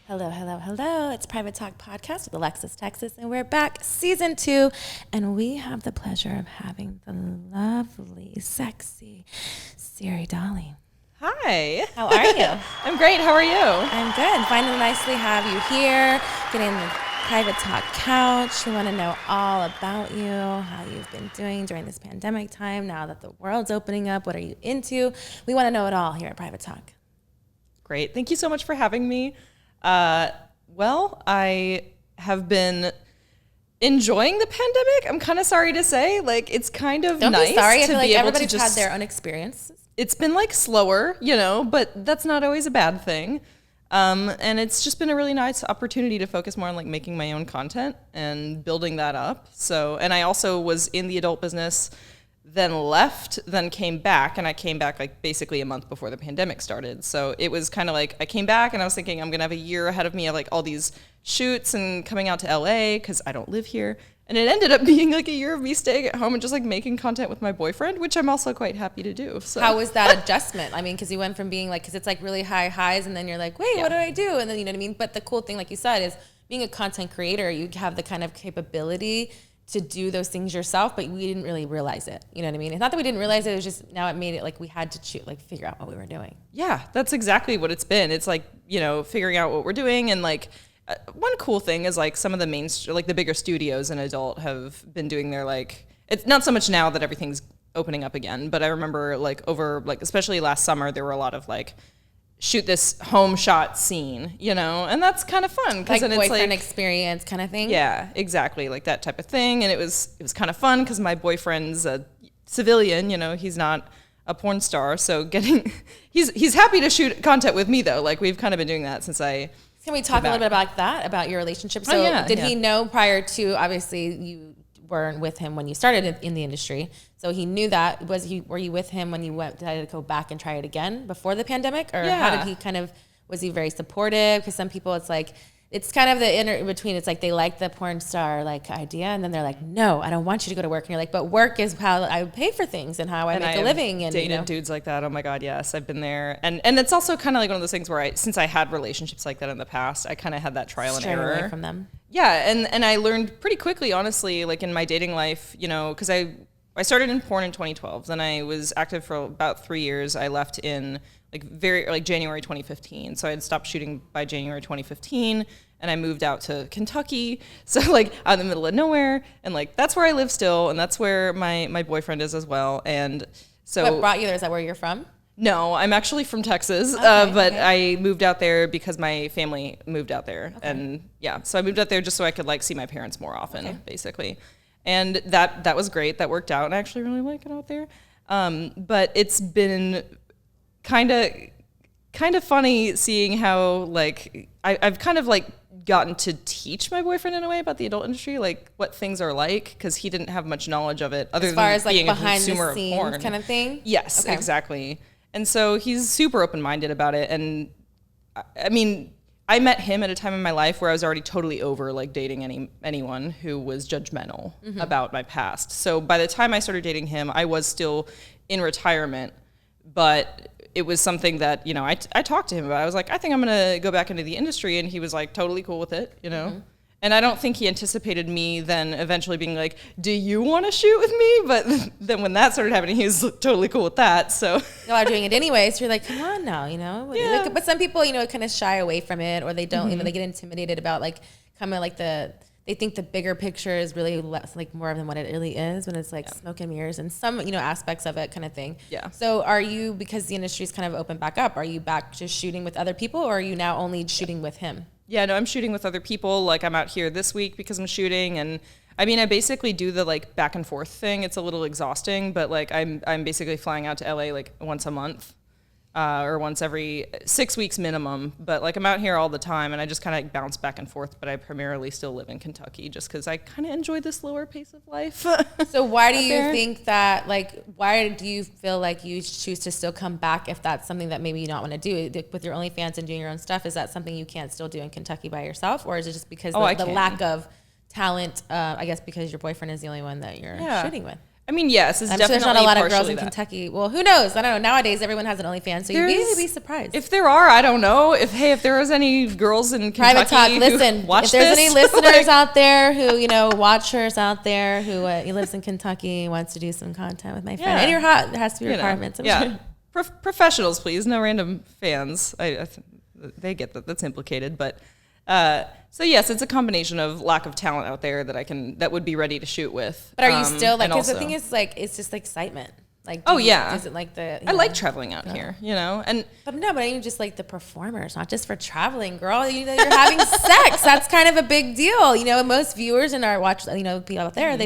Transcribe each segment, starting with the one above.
Hello, hello, hello. It's Private Talk Podcast with Alexis, Texas, and we're back, season 2, and we have the pleasure of having the lovely, sexy Siri Dahl. Hi. How are you? I'm great. How are you? I'm good. Finally, nicely have you here, getting the Private Talk couch. We want to know all about you, how you've been doing during this pandemic time, now that the world's opening up. What are you into? We want to know it all here at Private Talk. Great. Thank you so much for having me. Well, I have been enjoying the pandemic. I'm kind of sorry to say, like, it's kind of Don't nice be sorry. I to feel like be able to everybody's just had their own experiences. It's been like slower, but that's not always a bad thing. And it's just been a really nice opportunity to focus more on like making my own content and building that up. So, and I also was in the adult business, then left, then came back, and I came back like basically a month before the pandemic started. So it was kind of like I came back and I was thinking I'm gonna have a year ahead of me of like all these shoots and coming out to LA because I don't live here. And it ended up being like a year of me staying at home and just like making content with my boyfriend, which I'm also quite happy to do. So how was that adjustment? I mean, because you went from being like, because it's like really high highs, and then you're like, wait, what do I do? And then, you know what I mean? But the cool thing, like you said, is being a content creator, you have the kind of capability to do those things yourself, but we didn't really realize it. You know what I mean? It's not that we didn't realize it, it was just now it made it like we had to figure out what we were doing. Yeah, that's exactly what it's been. It's like, figuring out what we're doing. And like one cool thing is like some of the the bigger studios in adult have been doing their like, it's not so much now that everything's opening up again, but I remember like over like, especially last summer, there were a lot of like, shoot this home shot scene, and that's kind of fun. Like then boyfriend it's experience kind of thing? Yeah, exactly. Like that type of thing. And it was kind of fun because my boyfriend's a civilian, he's not a porn star. So he's happy to shoot content with me though. Like we've kind of been doing that since I Can we talk a little bit about that, about your relationship? So did he know prior to, obviously you weren't with him when you started in the industry, so he knew that. Were you with him when you decided to go back and try it again before the pandemic? Or how did he was he very supportive? Because some people, it's like, it's kind of the in between. It's like they like the porn star like idea, and then they're like, no, I don't want you to go to work. And you're like, but work is how I pay for things and how I make a living. And dated dudes like that. Oh my God, yes, I've been there. And it's also kind of like one of those things where since I had relationships like that in the past, I kind of had that trial and error away from them. Yeah, and I learned pretty quickly, honestly, like in my dating life, because I started in porn in 2012. Then I was active for about 3 years. I left in January 2015. So I had stopped shooting by January 2015, and I moved out to Kentucky. So like out in the middle of nowhere, and like that's where I live still, and that's where my boyfriend is as well. And so what brought you there? Is that where you're from? No, I'm actually from Texas, I moved out there because my family moved out there. Okay. And yeah, so I moved out there just so I could like see my parents more often, basically. And that was great. That worked out, and I actually really like it out there. But it's been kind of funny seeing how like I've kind of like gotten to teach my boyfriend in a way about the adult industry, like what things are like, because he didn't have much knowledge of it other than being a consumer of porn kind of thing. Yes, exactly. And so he's super open-minded about it. And I mean, I met him at a time in my life where I was already totally over like dating anyone who was judgmental about my past. So by the time I started dating him, I was still in retirement, but it was something that, I talked to him about. I was like, I think I'm going to go back into the industry. And he was like totally cool with it, And I don't think he anticipated me then eventually being like, do you want to shoot with me? But then when that started happening, he was totally cool with that. So y'all are doing it anyway. So you're like, come on now, Yeah. Like, but some people, kind of shy away from it, or they don't, they get intimidated about like kind of like they think the bigger picture is really less, like more than what it really is, when it's like smoke and mirrors and some, aspects of it kind of thing. Yeah. So are you, because the industry's kind of opened back up, are you back just shooting with other people, or are you now only shooting with him? Yeah, no, I'm shooting with other people. Like I'm out here this week because I'm shooting, and I mean, I basically do the like back and forth thing. It's a little exhausting, but like I'm basically flying out to LA like once a month, or once every 6 weeks minimum. But like I'm out here all the time, and I just kind of bounce back and forth. But I primarily still live in Kentucky just because I kind of enjoy the slower pace of life. So why do you think that, like, why do you feel like you choose to still come back if that's something that maybe you don't want to do with your OnlyFans and doing your own stuff? Is that something you can't still do in Kentucky by yourself, or is it just because the lack of talent, I guess because your boyfriend is the only one that you're shooting with? I mean, yes, it's I'm sure definitely there's not a lot of girls in that. Kentucky. Well, who knows? I don't know. Nowadays, everyone has an OnlyFans, so you'd be surprised. If there are, I don't know. If there was any girls in Kentucky Private talk. Listen, if there's any listeners out there who, watchers out there who lives in Kentucky, wants to do some content with my friend, and you're hot, there has to be requirements. Yeah. Professionals, please. No random fans. They get that. That's implicated, but... so yes, it's a combination of lack of talent out there that would be ready to shoot with. But are you still like? Because the thing is, like, it's just excitement. Like, is it like I like traveling out here, and but I mean just like the performers, not just for traveling, girl. You're having sex. That's kind of a big deal. Most viewers in our people out there,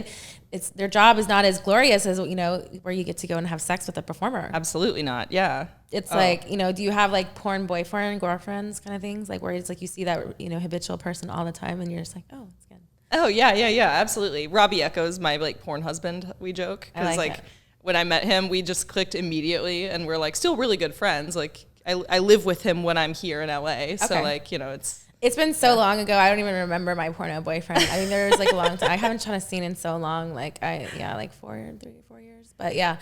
their job is not as glorious as where you get to go and have sex with a performer. Absolutely not. Yeah. It's like, do you have like porn boyfriend, girlfriends kind of things? Like where it's like you see that, habitual person all the time and you're just like, oh, it's good. Oh, yeah, absolutely. Robbie Echo's my like porn husband, we joke. Because like when I met him, we just clicked immediately and we're like still really good friends. Like I live with him when I'm here in LA. Okay. So like, It's been so long ago. I don't even remember my porno boyfriend. I mean, there was like a long time. I haven't shot a scene in so long. Like 4 years. But yeah,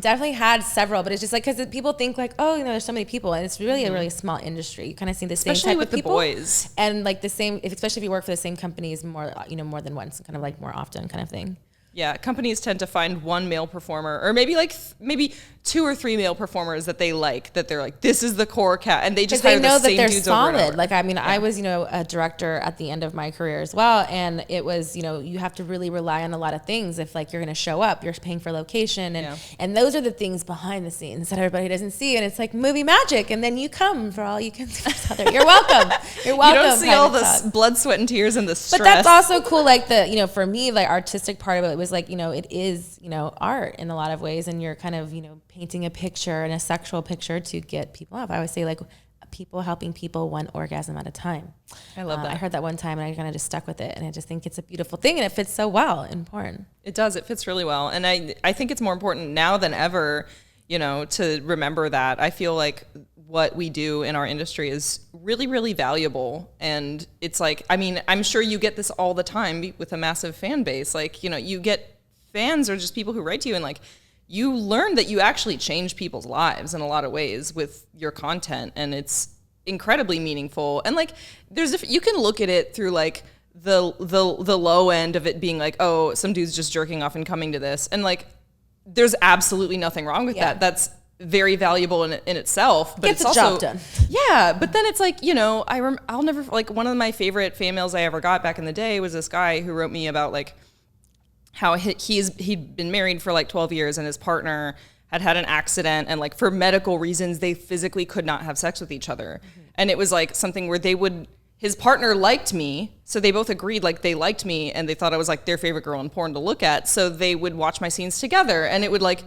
definitely had several. But it's just like because people think like, oh, there's so many people, and it's really a really small industry. You kind of see the same type of people, especially with the boys, and like the same. Especially if you work for the same companies more than once, kind of like more often, kind of thing. Yeah, companies tend to find one male performer, or maybe 2 or 3 male performers that they like, that they're like, this is the core cat, and they just hire the same dudes over and over. Like, I mean, I was, a director at the end of my career as well, and it was, you have to really rely on a lot of things. If like you're going to show up, you're paying for location, and those are the things behind the scenes that everybody doesn't see, and it's like movie magic, and then you come for all you can see. You're welcome. You're welcome. You don't see all the blood, sweat, and tears and the stress. But that's also cool. Like for me, like artistic part of it was like, it is, art in a lot of ways, and you're kind of, painting a picture and a sexual picture to get people off. I always say like people helping people one orgasm at a time. I love that. I heard that one time and I kind of just stuck with it, and I just think it's a beautiful thing, and it fits so well in porn. It does. It fits really well. And I think it's more important now than ever, to remember that. I feel like what we do in our industry is really, really valuable. And it's like, I mean, I'm sure you get this all the time with a massive fan base. Like, you get fans or just people who write to you, and like, you learn that you actually change people's lives in a lot of ways with your content, and it's incredibly meaningful. And like, you can look at it through like the low end of it being like, oh, some dude's just jerking off and coming to this, and like, there's absolutely nothing wrong with that. That's very valuable in itself, but it's also job done. Yeah, but then it's like, I'll never, like, one of my favorite fan mails I ever got back in the day was this guy who wrote me about like how he'd been married for like 12 years and his partner had an accident, and like for medical reasons they physically could not have sex with each other. Mm-hmm. And it was like something where his partner liked me, so they both agreed like they liked me, and they thought I was like their favorite girl in porn to look at, so they would watch my scenes together, and it would like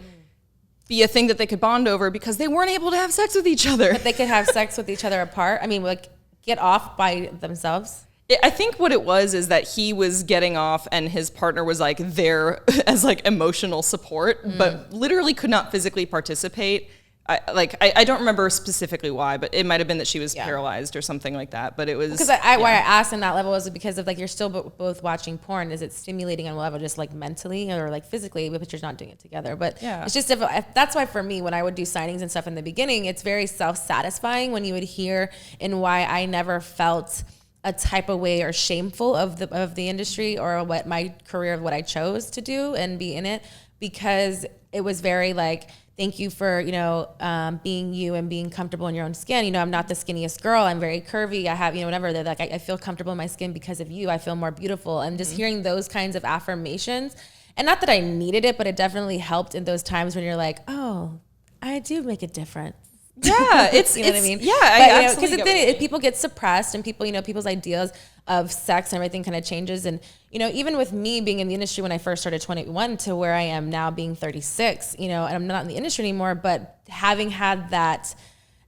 be a thing that they could bond over because they weren't able to have sex with each other. But they could have sex with each other apart. I mean, like get off by themselves. I think what it was is that he was getting off and his partner was like there as like emotional support, but literally could not physically participate. I don't remember specifically why, but it might have been that she was paralyzed or something like that. But it was because why I asked in that level was because of like you're still both watching porn. Is it stimulating on a level just like mentally or like physically, but you're not doing it together? But it's just that's why for me when I would do signings and stuff in the beginning, it's very self-satisfying when you would hear and why I never felt a type of way or shameful of the industry or what my career of what I chose to do and be in it, because it was very like, thank you for, being you and being comfortable in your own skin. I'm not the skinniest girl. I'm very curvy. I have, whatever. They're like, I feel comfortable in my skin because of you. I feel more beautiful. And just hearing those kinds of affirmations, and not that I needed it, but it definitely helped in those times when you're like, oh, I do make a difference. Yeah, it's what I mean. Yeah, because people get suppressed, and people, people's ideas of sex and everything kind of changes. And even with me being in the industry when I first started 21 to where I am now being 36, and I'm not in the industry anymore, but having had that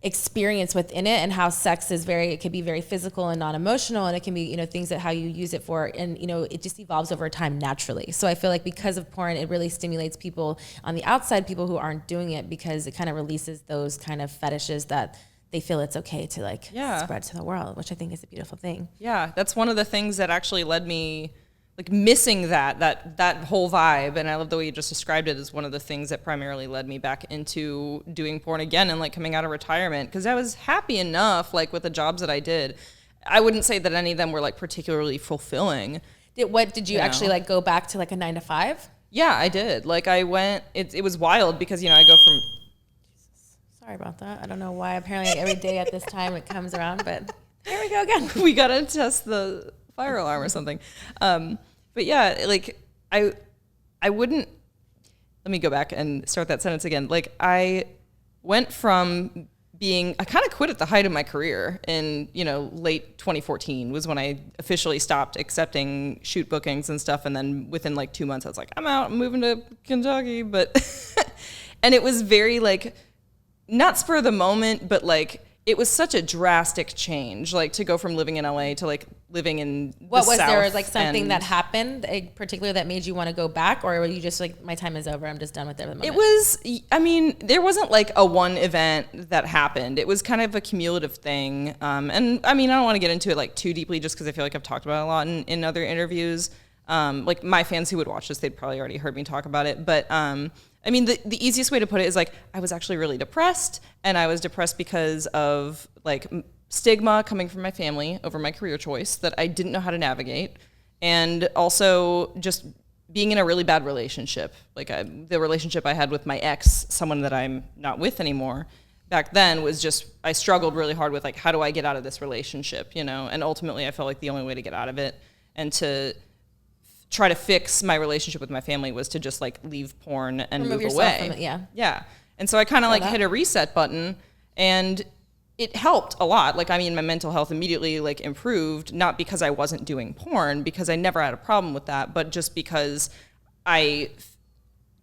experience within it and how sex is it can be very physical and non-emotional, and it can be things that how you use it for, and it just evolves over time naturally. So I feel like because of porn, it really stimulates people on the outside, people who aren't doing it, because it kind of releases those kind of fetishes that they feel it's okay to like spread to the world, which I think is a beautiful thing. Yeah, that's one of the things that actually led me like missing that whole vibe. And I love the way you just described it as one of the things that primarily led me back into doing porn again and like coming out of retirement, because I was happy enough like with the jobs that I did. I wouldn't say that any of them were like particularly fulfilling. Did you actually like go back to like a 9 to 5? Yeah, I did. Like I went, it was wild because, I go from. Sorry about that. I don't know why. Apparently every day at this time it comes around, but here we go again. We got to test the fire alarm or something. But yeah, like I wouldn't, let me go back and start that sentence again. Like I went from I kind of quit at the height of my career in, late 2014 was when I officially stopped accepting shoot bookings and stuff. And then within like 2 months, I was like, I'm out, I'm moving to Kentucky. But, and it was very like, not spur of the moment, but like, it was such a drastic change, like to go from living in LA to like living in what the was South. There like something that happened, particularly that made you want to go back, or were you just like, my time is over, I'm just done with it at the moment? It was, there wasn't like a one event that happened. It was kind of a cumulative thing. And I don't want to get into it like too deeply just because I feel like I've talked about it a lot in other interviews. Like my fans who would watch this, they'd probably already heard me talk about it. But the easiest way to put it is like I was actually really depressed, and I was depressed because of like stigma coming from my family over my career choice that I didn't know how to navigate, and also just being in a really bad relationship. Like the relationship I had with my ex, someone that I'm not with anymore, back then was just, I struggled really hard with like, how do I get out of this relationship, And ultimately I felt like the only way to get out of it and to try to fix my relationship with my family was to just like leave porn and move away. From it, yeah. Yeah. And so I kind of like hit a reset button, and it helped a lot. Like, my mental health immediately like improved, not because I wasn't doing porn, because I never had a problem with that, but just because I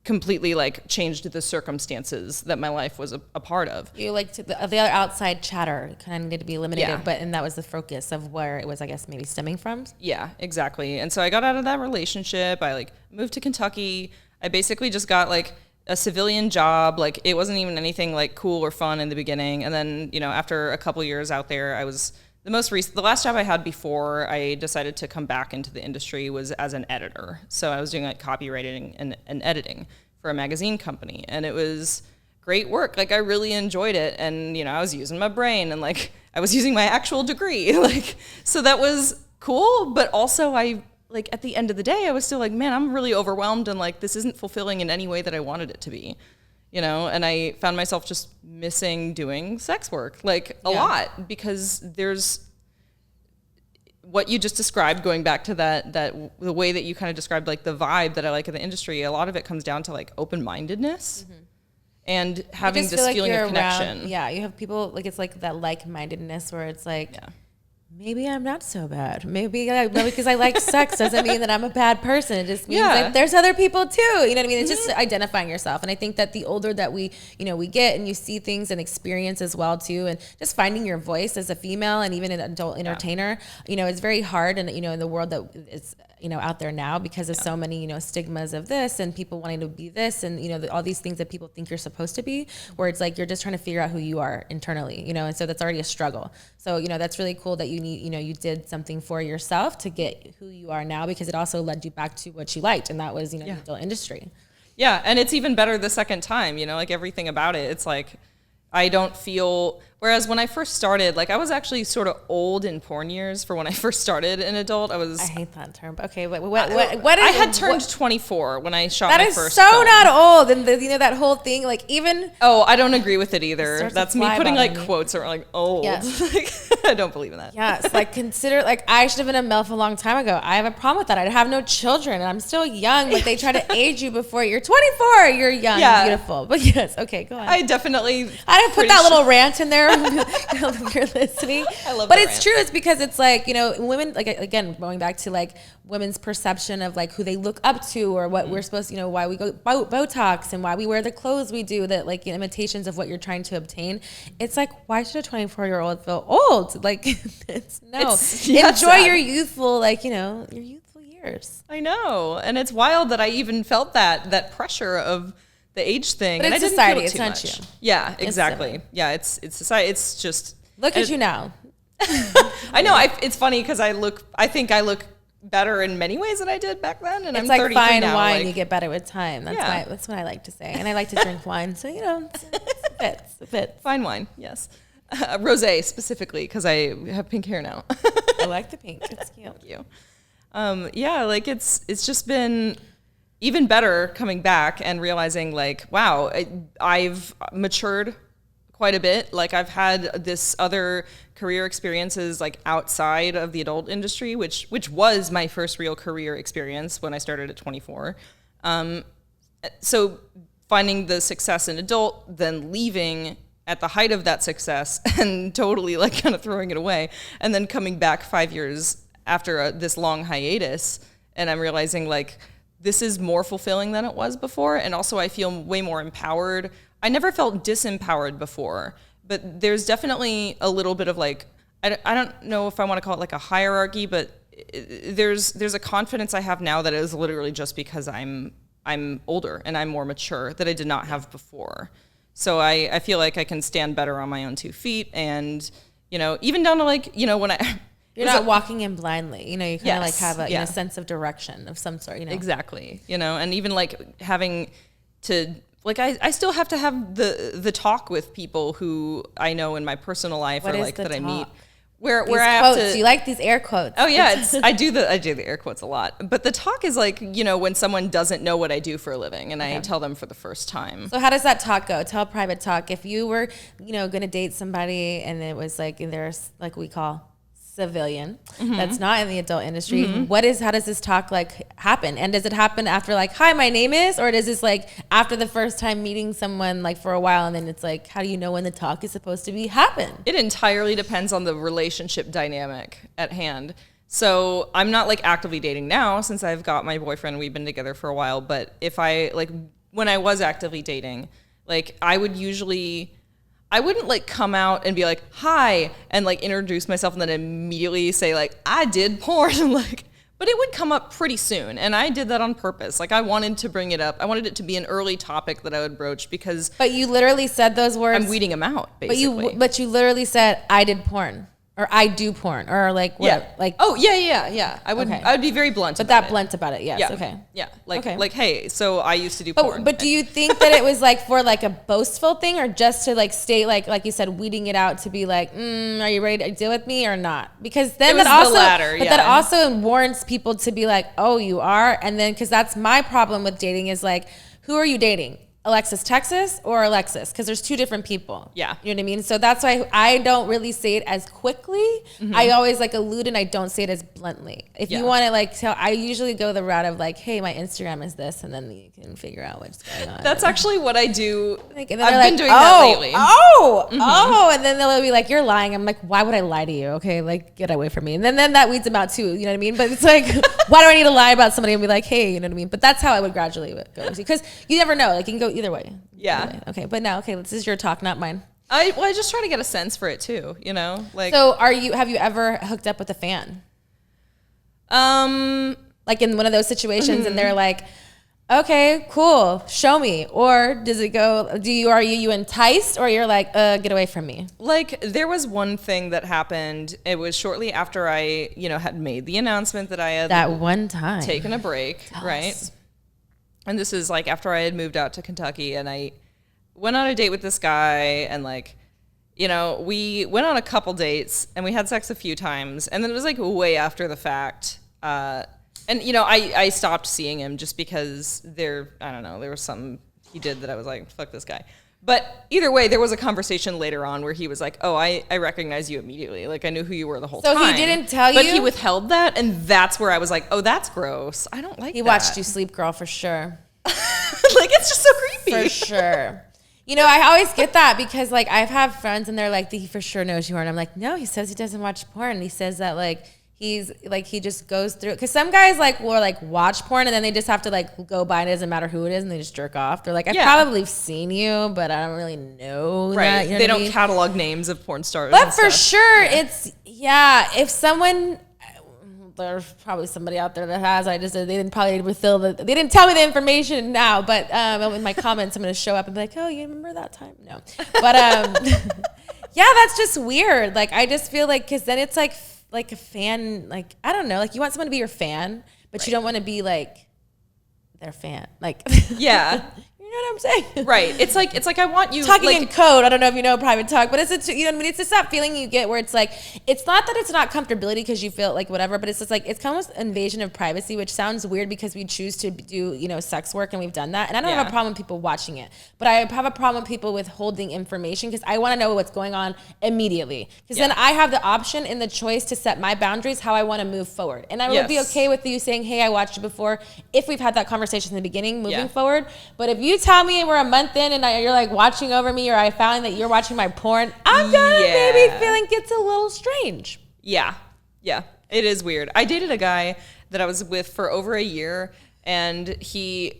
completely like changed the circumstances that my life was a part of. You like the other outside chatter kind of needed to be eliminated, and that was the focus of where it was, I guess, maybe stemming from. Yeah, exactly. And so I got out of that relationship. I like moved to Kentucky. I basically just got like a civilian job. Like it wasn't even anything like cool or fun in the beginning. And then, after a couple years out there, I was the last job I had before I decided to come back into the industry was as an editor. So I was doing like copywriting and editing for a magazine company, and it was great work. Like I really enjoyed it, and I was using my brain, and like I was using my actual degree, like so that was cool. But also I like at the end of the day I was still like, man, I'm really overwhelmed, and like this isn't fulfilling in any way that I wanted it to be. And I found myself just missing doing sex work, like a lot, because there's what you just described, going back to that the way that you kind of described like the vibe that I like in the industry. A lot of it comes down to like open-mindedness and having this feeling of connection. You have people like, it's like that like-mindedness where it's like, maybe I'm not so bad. Maybe because I like sex doesn't mean that I'm a bad person. It just means like there's other people too. You know what I mean? It's just identifying yourself. And I think that the older that we get, and you see things and experience as well too, and just finding your voice as a female and even an adult entertainer, it's very hard. And in the world that is out there now, because of so many stigmas of this and people wanting to be this, and all these things that people think you're supposed to be, where it's like you're just trying to figure out who you are internally, and so that's already a struggle. So that's really cool that you did something for yourself to get who you are now, because it also led you back to what you liked, and that was the adult industry. Yeah, and it's even better the second time. Like everything about it, it's like I don't feel. Whereas when I first started, like I was actually sort of old in porn years for when I first started in adult. I hate that term. But okay, what is, I had turned 24 when I shot my first. That is so film. not old, and that whole thing, like even. Oh, I don't agree with it either. That's me putting like quotes or like old. Yeah. Like, I don't believe in that. Yeah, it's like consider like I should have been a MILF a long time ago. I have a problem with that. I have no children, and I'm still young. But they try to age you before you're 24. You're young, and beautiful. But yes, okay, go ahead. I definitely. I didn't put that little rant in there. If you're listening, I love but it's rant. True. It's because it's like women, like again going back to like women's perception of like who they look up to, or what we're supposed to, why we go Botox and why we wear the clothes we do, that like imitations of what you're trying to obtain. It's like, why should a 24-year-old feel old? Like enjoy your youthful your youthful years. I know, and it's wild that I even felt that pressure of the age thing. But and it's I didn't society, feel it it's too not much. you. Yeah, exactly. It's society. It's just look at you now. I know. It's funny because I think I look better in many ways than I did back then. And it's I'm like 33 fine now. wine, like, you get better with time. That's what I like to say. And I like to drink wine. So, it fits. Fine wine, yes. Rosé specifically, because I have pink hair now. I like the pink. It's cute. Thank you. Like it's just been even better coming back and realizing like, wow, I've matured quite a bit. Like I've had this other career experiences like outside of the adult industry, which was my first real career experience when I started at 24. So finding the success in adult, then leaving at the height of that success and totally like kind of throwing it away, and then coming back 5 years after this long hiatus, and I'm realizing like this is more fulfilling than it was before, and also I feel way more empowered. I never felt disempowered before, but there's definitely a little bit of like, I don't know if I want to call it like a hierarchy, but there's a confidence I have now that is literally just because I'm older and I'm more mature that I did not have before. So I feel like I can stand better on my own 2 feet, and even down to like when you're not walking in blindly, you kind of like have a sense of direction of some sort, Exactly, and even like having to like I still have to have the talk with people who I know in my personal life or like that talk? I meet. Where I have quotes, to, you like these air quotes. Oh yeah, I do the air quotes a lot. But the talk is like, when someone doesn't know what I do for a living and I tell them for the first time. So how does that talk go? Tell private talk. If you were, going to date somebody and it was like there's like we call civilian that's not in the adult industry, how does this talk like happen? And does it happen after like, hi, my name is, or does this like after the first time meeting someone like for a while, and then it's like, how do you know when the talk is supposed to happen? It entirely depends on the relationship dynamic at hand. So I'm not like actively dating now since I've got my boyfriend, we've been together for a while, but if I like when I was actively dating, like I wouldn't like come out and be like, hi, and like introduce myself and then immediately say like, I did porn. Like, but it would come up pretty soon. And I did that on purpose. Like I wanted to bring it up. I wanted it to be an early topic that I would broach because. But you literally said those words. I'm weeding them out, basically. But you literally said, I did porn. Or I do porn, or like what? Yeah. Like yeah. I would be very blunt. But that blunt about it, yes. Yeah. Okay. Yeah. Like hey, so I used to do porn. But do you think that it was like for like a boastful thing, or just to like state like you said, weeding it out to be like, are you ready to deal with me or not? Because then that also, the latter, that also warrants people to be like, oh, you are, and then because that's my problem with dating is like, who are you dating? Alexis, Texas, or Alexis? Because there's 2 different people. Yeah. You know what I mean? So that's why I don't really say it as quickly. I always like allude and I don't say it as bluntly. If you want to like tell, I usually go the route of like, hey, my Instagram is this, and then you can figure out what's going on. That's actually what I do. Like, and I've been doing that lately. And then they'll be like, you're lying. I'm like, why would I lie to you? Okay, like get away from me. And then that weeds them out too. You know what I mean? But it's like, why do I need to lie about somebody and be like, hey, you know what I mean? But that's how I would gradually go, because you never know. Like you can go either way. Yeah. Either way. Okay, but now, this is your talk, not mine. I just try to get a sense for it too. Like. So have you ever hooked up with a fan? Like in one of those situations, and they're like, okay, cool, show me. Or does it go, are you enticed, or you're like, get away from me? Like there was one thing that happened. It was shortly after I, had made the announcement that I had that one time taken a break, right? And this is like after I had moved out to Kentucky, and I went on a date with this guy, and like, we went on a couple dates and we had sex a few times, and then it was like way after the fact. And I stopped seeing him just because there was something he did that I was like, fuck this guy. But either way, there was a conversation later on where he was like, oh, I recognize you immediately. Like I knew who you were the whole time. So he didn't tell you? But he withheld that, and that's where I was like, oh, that's gross. I don't like that. He watched you sleep, girl, for sure. Like it's just so creepy. For sure. I always get that because like I've had friends and they're like, he for sure knows you are. And I'm like, no, he says he doesn't watch porn. He says that like, he's like, he just goes through it. Because some guys like will like watch porn and then they just have to like go by and it doesn't matter who it is and they just jerk off. They're like, I've probably seen you, but I don't really know. Right. That, they don't catalog names of porn stars. But for sure, if someone, there's probably somebody out there that has. They didn't tell me the information now, but in my comments, I'm going to show up and be like, oh, you remember that time? No. But yeah, that's just weird. Like, I just feel like, because then it's like like a fan, like, I don't know, like you want someone to be your fan, but you don't want to be like their fan. Like, yeah. You know what I'm saying? Right. It's like I want you talking like, in code. I don't know if you know private talk, but it's you know what I mean. It's just that feeling you get where it's like, it's not that it's not comfortability because you feel like whatever, but it's just like it's kind of invasion of privacy, which sounds weird because we choose to do, you know, sex work and we've done that, and I don't have a problem with people watching it, but I have a problem with people withholding information because I want to know what's going on immediately, because then I have the option and the choice to set my boundaries how I want to move forward, and I would be okay with you saying, hey, I watched it before, if we've had that conversation in the beginning, moving forward. But if you tell me we're a month in and you're like watching over me, or I found that you're watching my porn, I'm gonna maybe feeling it's a little strange. Yeah, it is weird. I dated a guy that I was with for over a year, and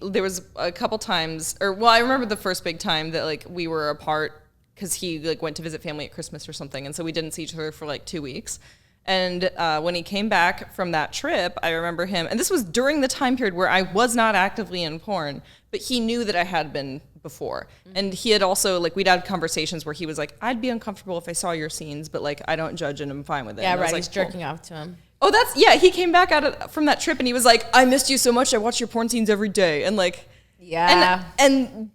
there was a couple times, I remember the first big time that like we were apart because he like went to visit family at Christmas or something, and so we didn't see each other for like 2 weeks. And when he came back from that trip, I remember him, and this was during the time period where I was not actively in porn, but he knew that I had been before. And he had also, like, we'd had conversations where he was like, I'd be uncomfortable if I saw your scenes, but like, I don't judge and I'm fine with it. Yeah, and right, like, he's jerking off to him. Oh, he came back from that trip and he was like, I missed you so much, I watch your porn scenes every day. And like, and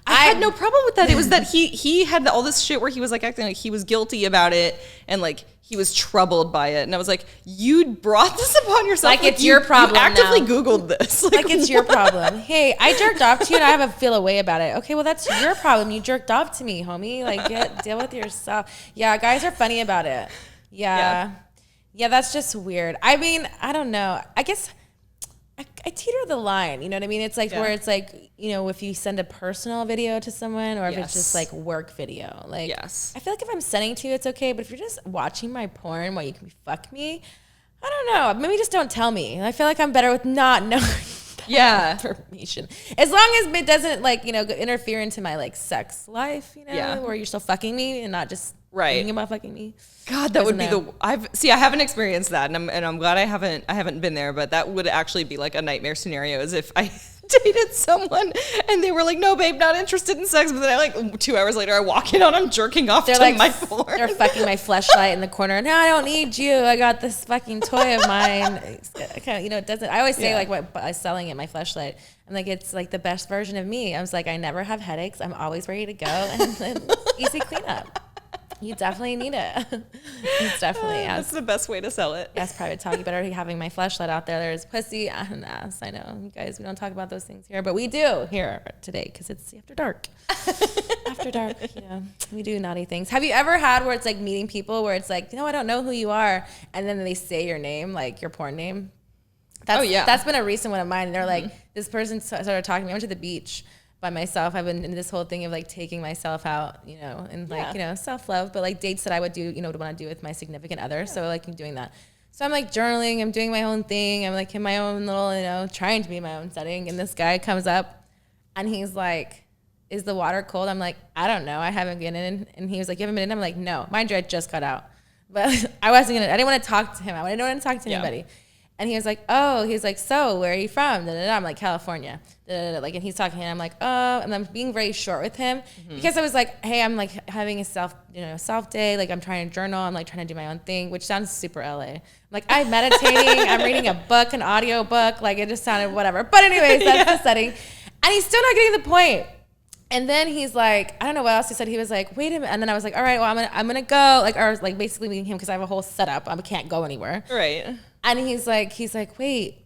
I had no problem with that. It was that he had all this shit where he was like acting like he was guilty about it, and like he was troubled by it. And I was like, you brought this upon yourself. Like it's your problem. You actively Googled this. Like it's your problem. Hey, I jerked off to you and I have a feel away about it. Okay, well that's your problem. You jerked off to me, homie. Like deal with yourself. Yeah, guys are funny about it. Yeah, that's just weird. I mean, I don't know. I guess I teeter the line, you know what I mean? It's like where it's like, you know, if you send a personal video to someone, or if it's just like work video. Like, I feel like if I'm sending to you, it's okay. But if you're just watching my porn while you can fuck me, I don't know. Maybe just don't tell me. I feel like I'm better with not knowing information. As long as it doesn't like, you know, interfere into my like sex life, you know, where you're still fucking me and not just thinking about fucking me. God, that would be I haven't experienced that, and I'm glad I haven't been there, but that would actually be like a nightmare scenario, is if I dated someone and they were like, no babe, not interested in sex, but then I like 2 hours later I walk in on them jerking off to my porn. They're fucking my fleshlight in the corner. No, I don't need you. I got this fucking toy of mine. You know, it doesn't. I always say like what by selling it, my fleshlight. I'm like, it's like the best version of me. I was like, I never have headaches. I'm always ready to go, and easy cleanup. You definitely need it. It's definitely that's the best way to sell it. Yes, private talk. You better be having my fleshlight out there. There's pussy and ass. I know, you guys, we don't talk about those things here, but we do here today because it's after dark. After dark, you know, we do naughty things. Have you ever had where it's like meeting people where it's like, you know, I don't know who you are, and then they say your name, like your porn name? That's been a recent one of mine. They're like, this person started talking to me. I went to the beach by myself. I've been in this whole thing of like taking myself out, you know, and like, you know, self-love, but like dates that I would do, you know, would want to do with my significant other. So like I'm doing that. So I'm like journaling, I'm doing my own thing. I'm like in my own little, you know, trying to be in my own setting. And this guy comes up and he's like, is the water cold? I'm like, I don't know. I haven't been in. And he was like, you haven't been in? I'm like, no. Mind you, I just got out. But I didn't want to talk to him. I didn't want to talk to anybody. And he was like, oh, he's like, so where are you from? I'm like, California. Like, and he's talking, and I'm like, oh, and I'm being very short with him because I was like, hey, I'm like having a self day. Like I'm trying to journal. I'm like trying to do my own thing, which sounds super LA. I'm like, I'm meditating. I'm reading a book, an audio book. Like it just sounded whatever. But anyways, that's the setting. And he's still not getting the point. And then he's like, I don't know what else he said. He was like, wait a minute. And then I was like, all right, well, I'm gonna go. Like, or like basically meeting him because I have a whole setup. I can't go anywhere. Right. And he's like, wait,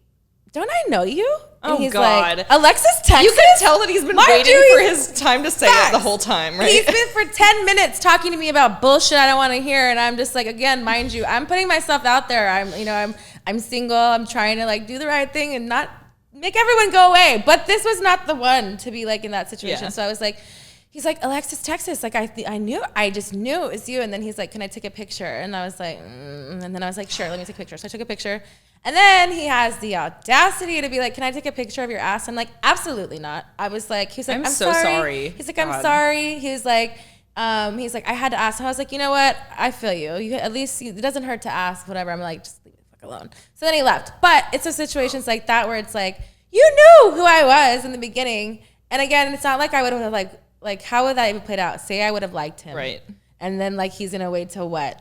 don't I know you? And he's God. Like, Alexis, Texas? You can tell that he's been waiting for his time to say it the whole time, right? He's been for 10 minutes talking to me about bullshit I don't want to hear. And I'm just like, again, mind you, I'm putting myself out there. I'm single. I'm trying to like do the right thing and not make everyone go away. But this was not the one to be like in that situation. Yeah. So I was like, he's like, Alexis, Texas. Like I just knew it was you. And then he's like, can I take a picture? And I was like, and then I was like, sure, let me take a picture. So I took a picture. And then he has the audacity to be like, can I take a picture of your ass? I'm like, absolutely not. I was like, he's like, I'm so sorry. He's like, I'm sorry. He's like, I had to ask. I was like, you know what? I feel you. At least it doesn't hurt to ask, whatever. I'm like, just leave me the fuck alone. So then he left. But it's a situations like that where it's like, you knew who I was in the beginning. And again, it's not like I would have like how would that even played out? Say I would have liked him. Right. And then like he's gonna wait till what?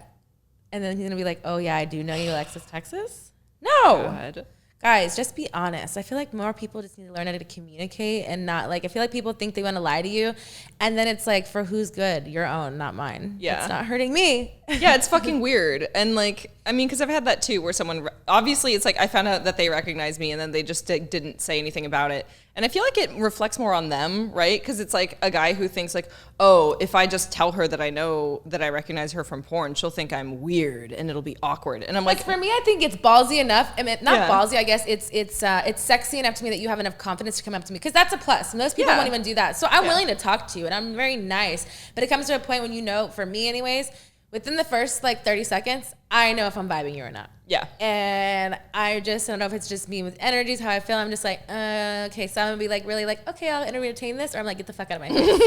And then he's gonna be like, oh yeah, I do know you, Alexis, Texas. No. God. Guys, just be honest. I feel like more people just need to learn how to communicate and not like, I feel like people think they want to lie to you. And then it's like, for whose good? Your own, not mine. Yeah. It's not hurting me. Yeah, it's fucking weird. And like, I mean, because I've had that too, where someone, obviously it's like, I found out that they recognized me and then they just didn't say anything about it. And I feel like it reflects more on them, right? Because it's like a guy who thinks like, oh, if I just tell her that I know that I recognize her from porn, she'll think I'm weird and it'll be awkward. And I'm like, for me, I think it's ballsy enough. I mean, not ballsy, I guess. It's sexy enough to me that you have enough confidence to come up to me, because that's a plus. Most people won't even do that. So I'm willing to talk to you, and I'm very nice. But it comes to a point when, you know, for me anyways, within the first like 30 seconds, I know if I'm vibing you or not. Yeah. And I just don't know if it's just me with energies, how I feel. I'm just like, okay, so I'm gonna be like, really like, okay, I'll entertain this, or I'm like, get the fuck out of my face.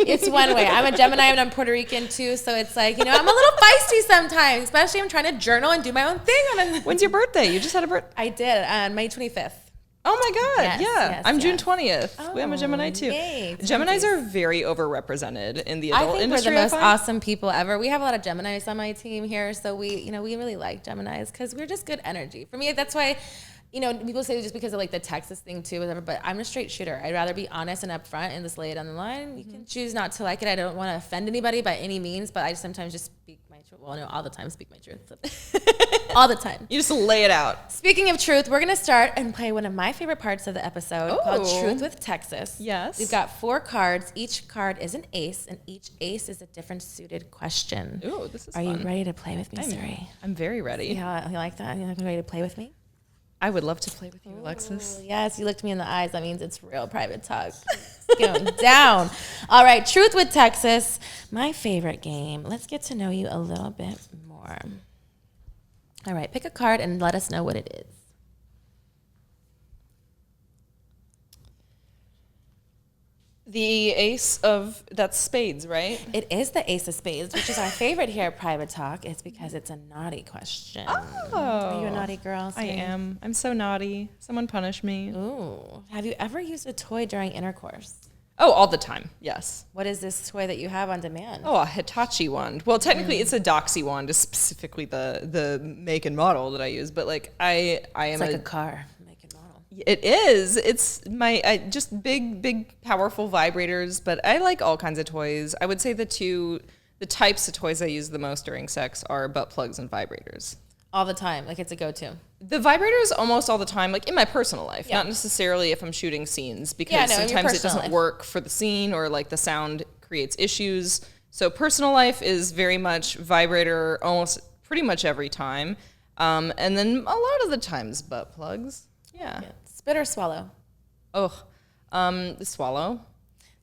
It's one way. I'm a Gemini and I'm Puerto Rican too, so it's like, you know, I'm a little feisty sometimes, especially I'm trying to journal and do my own thing. When's your birthday? You just had a birthday. I did, on May 25th. Oh my God, yes, I'm June 20th. Oh, I'm a Gemini too. Yay, Geminis are very overrepresented in the adult industry. We're the most awesome people ever. We have a lot of Geminis on my team here, so we really like Geminis because we're just good energy. For me, that's why, you know, people say just because of like the Texas thing too, whatever, but I'm a straight shooter. I'd rather be honest and upfront and just lay it on the line. You can choose not to like it. I don't want to offend anybody by any means, but I sometimes just speak my truth. Well, no, all the time speak my truth. All the time. You just lay it out. Speaking of truth, we're going to start and play one of my favorite parts of the episode called Truth with Texas. Yes. We've got 4 cards. Each card is an ace, and each ace is a different suited question. Ooh, this is Are fun. you ready to play with me, Siri? I'm very ready. Yeah, you like that? You ready to play with me? I would love to play with you, Alexis. Yes, you looked me in the eyes. That means it's real private talk. It's going down. All right, Truth with Texas, my favorite game. Let's get to know you a little bit more. All right, pick a card and let us know what it is. The ace of, that's spades, right? It is the ace of spades, which is our favorite here at Private Talk. It's because it's a naughty question. Oh. Are you a naughty girl? I am. I'm so naughty. Someone punish me. Ooh. Have you ever used a toy during intercourse? Oh, all the time. Yes. What is this toy that you have on demand? Oh, a Hitachi wand. Well, technically it's a Doxy wand, is specifically the make and model that I use, but like I am like a car. It is. It's my just big, powerful vibrators, but I like all kinds of toys. I would say the types of toys I use the most during sex are butt plugs and vibrators. All the time, like it's a go-to. The vibrators almost all the time, like in my personal life, not necessarily if I'm shooting scenes, because sometimes it doesn't work for the scene or like the sound creates issues. So personal life is very much vibrator almost pretty much every time. And then a lot of the times butt plugs. Yeah. Spit or swallow? Swallow.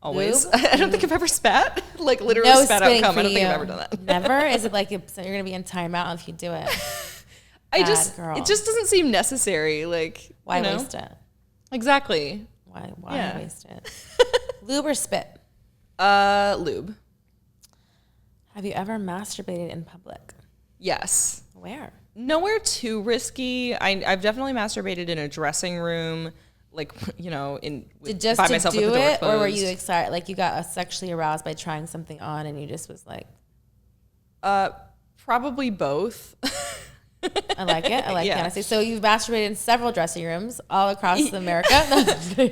Always. I don't think I've ever spat. Like literally spat out cum. I don't think I've ever done that. Never? Is it like you're going to be in timeout if you do it? It just doesn't seem necessary. Like, why waste it? Exactly. Why waste it? Lube or spit? Lube. Have you ever masturbated in public? Yes. Where? Nowhere too risky. I've definitely masturbated in a dressing room, like, you know, by myself with the door closed. Or were you excited, like you got sexually aroused by trying something on and you just was like? Probably both. I like it. I like the honesty. So you've masturbated in several dressing rooms all across America.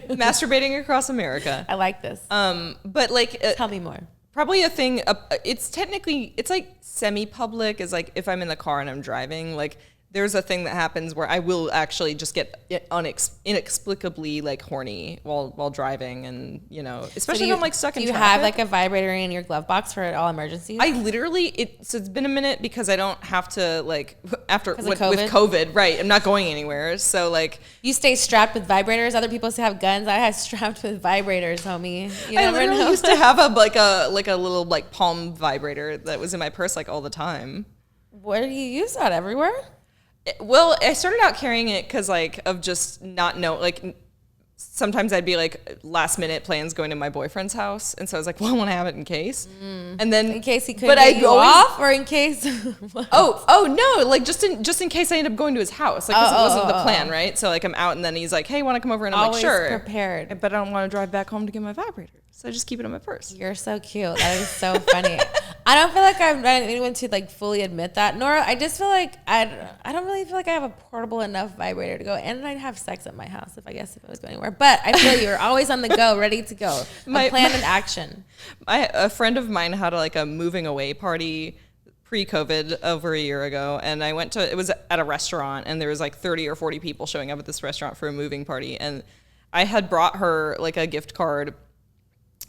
Masturbating across America. I like this. But like, tell me more. Probably a thing. It's like semi-public. Is like if I'm in the car and I'm driving, like there's a thing that happens where I will actually just get inexplicably like horny while driving, and you know, especially if I'm like stuck in traffic. Do you have like a vibrator in your glove box for all emergencies? I literally it's been a minute because I don't have to like with COVID, right? I'm not going anywhere, so like you stay strapped with vibrators. Other people have guns. I had strapped with vibrators, homie. I literally used to have a little like palm vibrator that was in my purse like all the time. Where do you use that? Everywhere? Well, I started out carrying it because like of just not know, like sometimes I'd be like last minute plans going to my boyfriend's house, and so I was like, well, I want to have it in case, and then in case he couldn't get you off, or in case oh no, like just in case I end up going to his house, like it wasn't the plan, right? So like I'm out, and then he's like, hey, want to come over? And I'm always like, sure, prepared, but I don't want to drive back home to get my vibrator, so I just keep it in my purse. You're so cute. That is so funny. I don't feel like I'm anyone to like fully admit that. Nor I just feel like I don't really feel like I have a portable enough vibrator to go. And I'd have sex at my house if I was going anywhere. But I feel you're always on the go, ready to go. Plan and action. A friend of mine had a moving away party pre-COVID over a year ago, and I went to, it was at a restaurant, and there was like 30 or 40 people showing up at this restaurant for a moving party, and I had brought her like a gift card,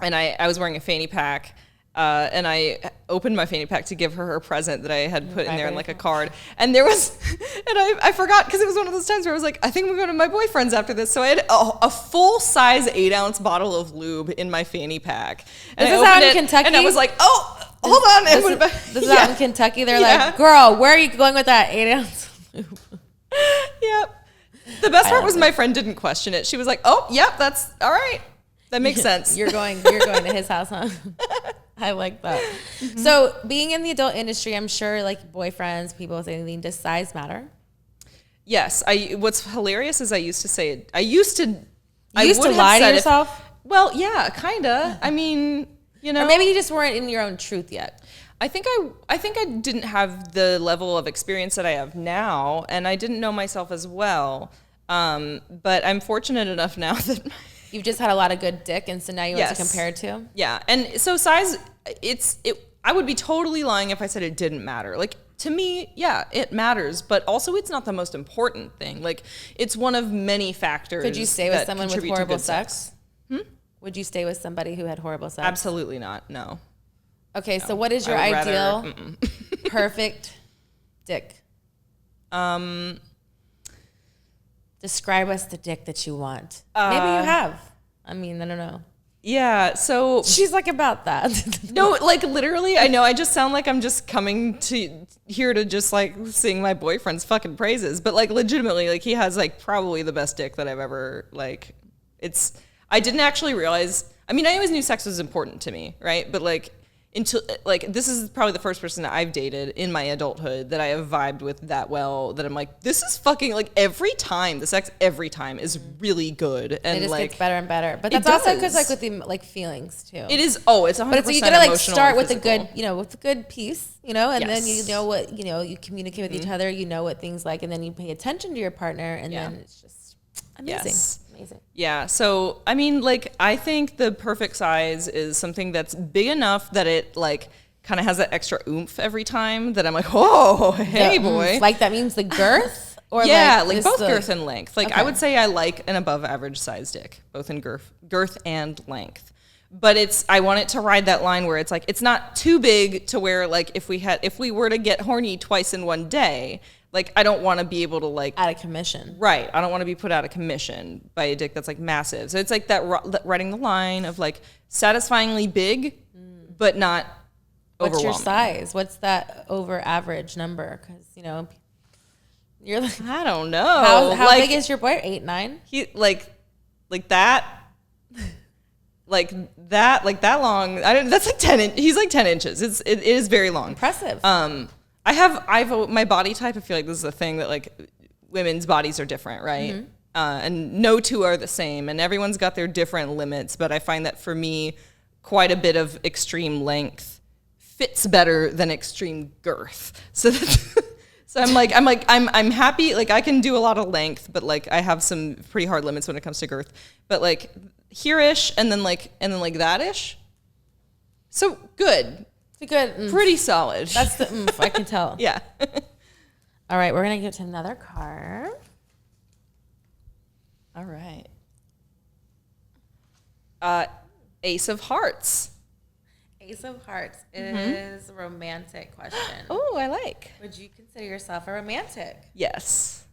and I was wearing a fanny pack, and I opened my fanny pack to give her present that I had put in there in like a card, and there was, and I forgot, because it was one of those times where I was like, I think I'm going to my boyfriend's after this, so I had a full-size 8-ounce bottle of lube in my fanny pack, and this is out in Kentucky, and I was like, oh, hold on. This is out in Kentucky. They're like, girl, where are you going with that 8-ounce lube? Yep. The best part was my friend didn't question it. She was like, oh, yep, that's all right. That makes sense. You're going to his house, huh? I like that. Mm-hmm. So being in the adult industry, I'm sure like boyfriends, people say anything, does size matter? Yes. What's hilarious is I used to lie to yourself? Well, yeah, kind of. I mean, you know, or maybe you just weren't in your own truth yet. I think I didn't have the level of experience that I have now, and I didn't know myself as well. But I'm fortunate enough now that you've just had a lot of good dick, and so now you want to compare it to. Yeah, and so size, I would be totally lying if I said it didn't matter. Like, to me, yeah, it matters, but also it's not the most important thing. Like, it's one of many factors. Could you stay with someone with horrible sex? Would you stay with somebody who had horrible sex? Absolutely not. No. Okay, so what is your ideal perfect dick? Describe us the dick that you want. Maybe you have. I mean, I don't know. Yeah, so she's like about that. No, like literally, I know I just sound like I'm just coming to here to just like sing my boyfriend's fucking praises, but like legitimately, like he has like probably the best dick that I've ever like. I didn't actually realize. I mean, I always knew sex was important to me, right? But like until like this is probably the first person that I've dated in my adulthood that I have vibed with that well, that I'm like, this is fucking like every time the sex every time is really good, and it just like gets better and better. But that's also because like with the like feelings too. It is. Oh, it's 100%. But you gotta like start with a good, with a good piece, and then you know what you communicate with each other, you know what things like, and then you pay attention to your partner, and then it's just amazing. Yes. Amazing. Yeah. So, I mean, like, I think the perfect size is something that's big enough that it, like, kind of has that extra oomph every time that I'm like, oh, hey, boy. Like, that means the girth? Or yeah, like both girth and length. Like, okay. I would say I like an above average size dick, both in girth and length. But I want it to ride that line where it's like, it's not too big to where, like, if we were to get horny twice in one day, like, I don't want to be able to, like... Out of commission. Right. I don't want to be put out of commission by a dick that's, like, massive. So it's, like, that riding the line of, like, satisfyingly big, but not overwhelming. What's your size? What's that over average number? Because, you're like... I don't know. How like, big is your boy? 8'9"? He, like that... Like that long. That's like 10 inches. He's like 10 inches. It is very long. Impressive. I've my body type. I feel like this is a thing that like women's bodies are different, right? Mm-hmm. And no two are the same, and everyone's got their different limits. But I find that for me, quite a bit of extreme length fits better than extreme girth. So I'm happy. Like I can do a lot of length, but like I have some pretty hard limits when it comes to girth. But like here-ish, and then like that-ish. So good. It's a good pretty solid. That's the oomph, I can tell. Yeah. All right, we're going to get to another card. All right. Ace of Hearts. Ace of Hearts is a romantic question. Oh, I like. Would you consider yourself a romantic? Yes.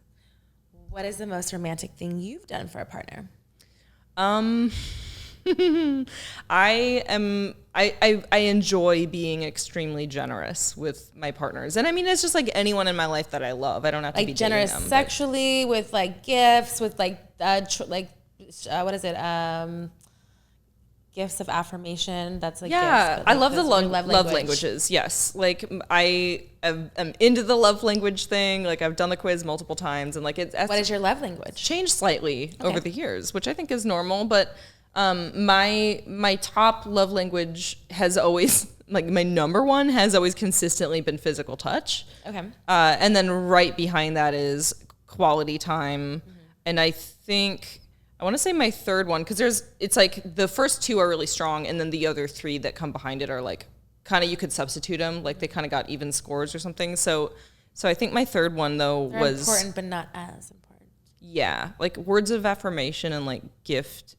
What is the most romantic thing you've done for a partner? I enjoy being extremely generous with my partners, and I mean it's just like anyone in my life that I love. I don't have to be generous dating them, sexually, with like gifts, with like what is it? Gifts of affirmation. That's like gifts, I love the love languages. Yes, like I am into the love language thing. Like I've done the quiz multiple times, and like what is your love language? Changed slightly over the years, which I think is normal, but. My top love language has always, like my number one has always consistently been physical touch. Okay. And then right behind that is quality time. Mm-hmm. And I think, I want to say my third one, because it's like the first two are really strong, and then the other three that come behind it are like, kind of, you could substitute them, like they kind of got even scores or something. So I think my third one though They're was important, but not as important. Yeah, like words of affirmation and like gift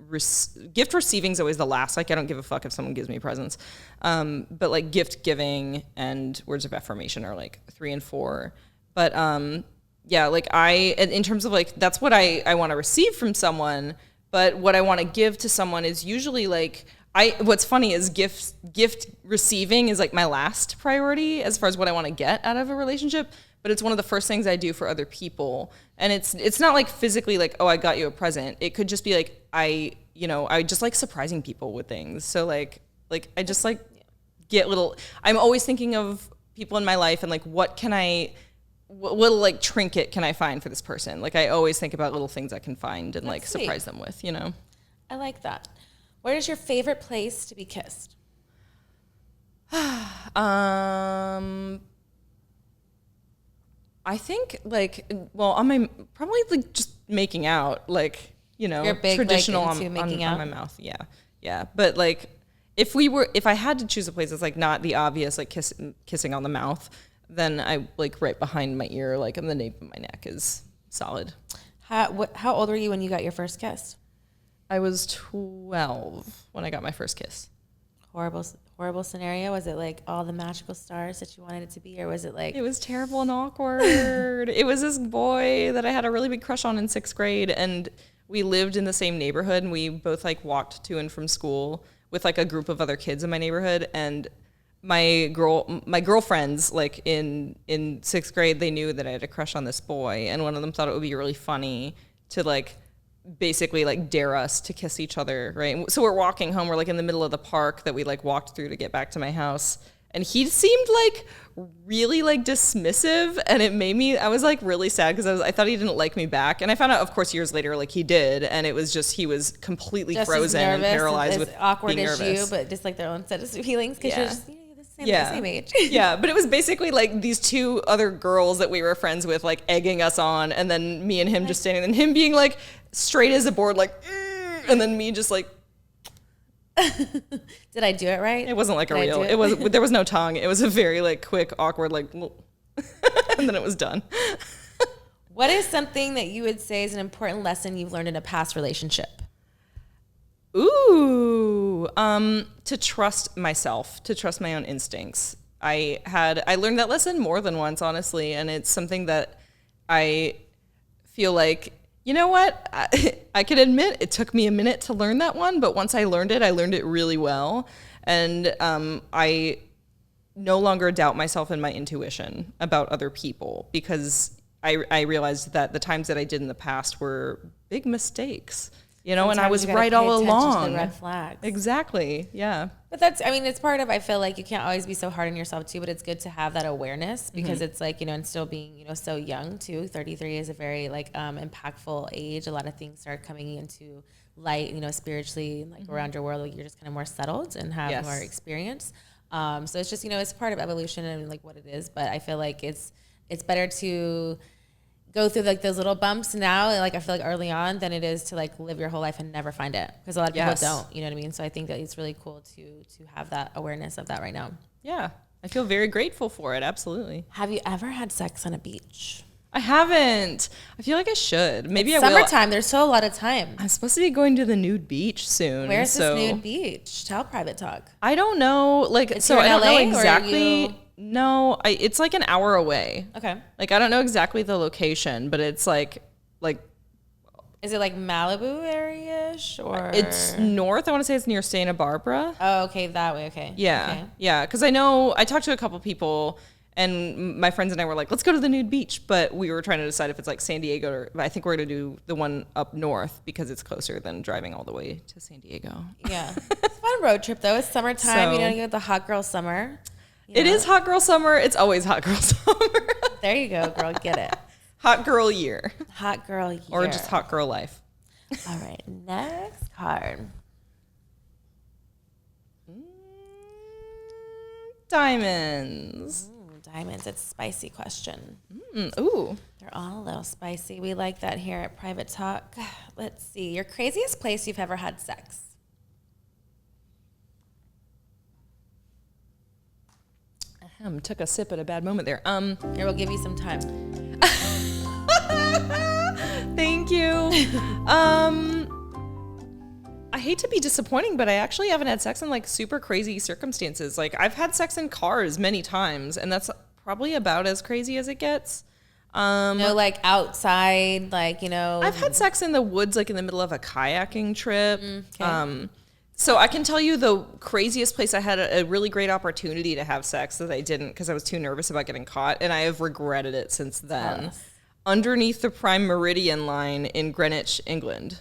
receiving is always the last. Like I don't give a fuck if someone gives me presents, but like gift giving and words of affirmation are like 3 and 4. But yeah, like in terms of like that's what I want to receive from someone, but what I want to give to someone is usually like what's funny is gift receiving is like my last priority as far as what I want to get out of a relationship, but it's one of the first things I do for other people. And it's not like physically like, oh, I got you a present. It could just be like I just like surprising people with things. So like I just like get little, I'm always thinking of people in my life and like what little like trinket can I find for this person? Like I always think about little things I can find and like surprise them with, you know? I like that. Where is your favorite place to be kissed? I think like, well, probably like just making out, like, you know, you're big, traditional like, on my mouth. Yeah. Yeah. But like, if I had to choose a place that's like not the obvious, like kissing on the mouth, then I like right behind my ear, like in the nape of my neck is solid. How old were you when you got your first kiss? I was 12 when I got my first kiss. Horrible scenario? Was it like all the magical stars that you wanted it to be, or was it like... It was terrible and awkward. It was this boy that I had a really big crush on in 6th grade, and we lived in the same neighborhood, and we both like walked to and from school with like a group of other kids in my neighborhood, and my girlfriends, like in 6th grade, they knew that I had a crush on this boy, and one of them thought it would be really funny to like basically like dare us to kiss each other, right? So we're walking home, we're like in the middle of the park that we like walked through to get back to my house, and he seemed like really like dismissive, and it made me, I was like really sad because I thought he didn't like me back, and I found out of course years later like he did, and it was just he was completely just frozen and paralyzed with awkward being as nervous. You, but just like their own set of feelings because you're just the same age. Yeah, but it was basically like these two other girls that we were friends with like egging us on, and then me and him just standing, and him being like straight as a board, like, and then me just like. Did I do it right? It wasn't like it was. There was no tongue. It was a very like quick, awkward, like, and then it was done. What is something that you would say is an important lesson you've learned in a past relationship? Ooh, to trust myself, to trust my own instincts. I learned that lesson more than once, honestly, and it's something that I feel like, you know what? I can admit it took me a minute to learn that one, but once I learned it really well, and I no longer doubt myself and my intuition about other people, because I realized that the times that I did in the past were big mistakes. You know, sometimes and I was right all along. To the red flags. Exactly. Yeah. But that's, I mean, it's part of, I feel like you can't always be so hard on yourself too, but it's good to have that awareness because it's like, you know, and still being, you know, so young too. 33 is a very like impactful age. A lot of things start coming into light, you know, spiritually, like around your world, like you're just kind of more settled and have more experience. So it's just, you know, it's part of evolution and like what it is. But I feel like it's better to go through like those little bumps now, like I feel like early on, than it is to like live your whole life and never find it, because a lot of people don't, you know what I mean? So I think that it's really cool to have that awareness of that right now. Yeah, I feel very grateful for it. Absolutely. Have you ever had sex on a beach? I haven't. I feel like I should. Maybe it's I will. Summertime. There's still a lot of time. I'm supposed to be going to the nude beach soon. Where's this nude beach? Tell Private Talk. I don't know. Like, it's so I don't LA, know exactly. No, it's like an hour away. Okay. Like, I don't know exactly the location, but it's like. Is it like Malibu area-ish or? It's north. I want to say it's near Santa Barbara. Oh, okay, that way. Okay. Yeah, okay. Yeah. Because I know I talked to a couple people, and my friends and I were like, let's go to the nude beach. But we were trying to decide if it's like San Diego, or I think we're going to do the one up north because it's closer than driving all the way to San Diego. Yeah. It's a fun road trip, though. It's summertime. You know, you get the hot girl summer. It is hot girl summer. It's always hot girl summer. There you go, girl. Get it. Hot girl year. Hot girl year. Or just hot girl life. All right, next card. Diamonds. Diamonds. It's a spicy question. Ooh. They're all a little spicy. We like that here at Private Talk. Let's see. Your craziest place you've ever had sex? Took a sip at a bad moment there. Here, we'll give you some time. Thank you. I hate to be disappointing, but I actually haven't had sex in like super crazy circumstances. Like I've had sex in cars many times, and that's probably about as crazy as it gets. No, like outside, like, I've had sex in the woods, like in the middle of a kayaking trip. Okay. So I can tell you the craziest place I had a really great opportunity to have sex that I didn't because I was too nervous about getting caught, and I have regretted it since then. Underneath the Prime Meridian line in Greenwich, England.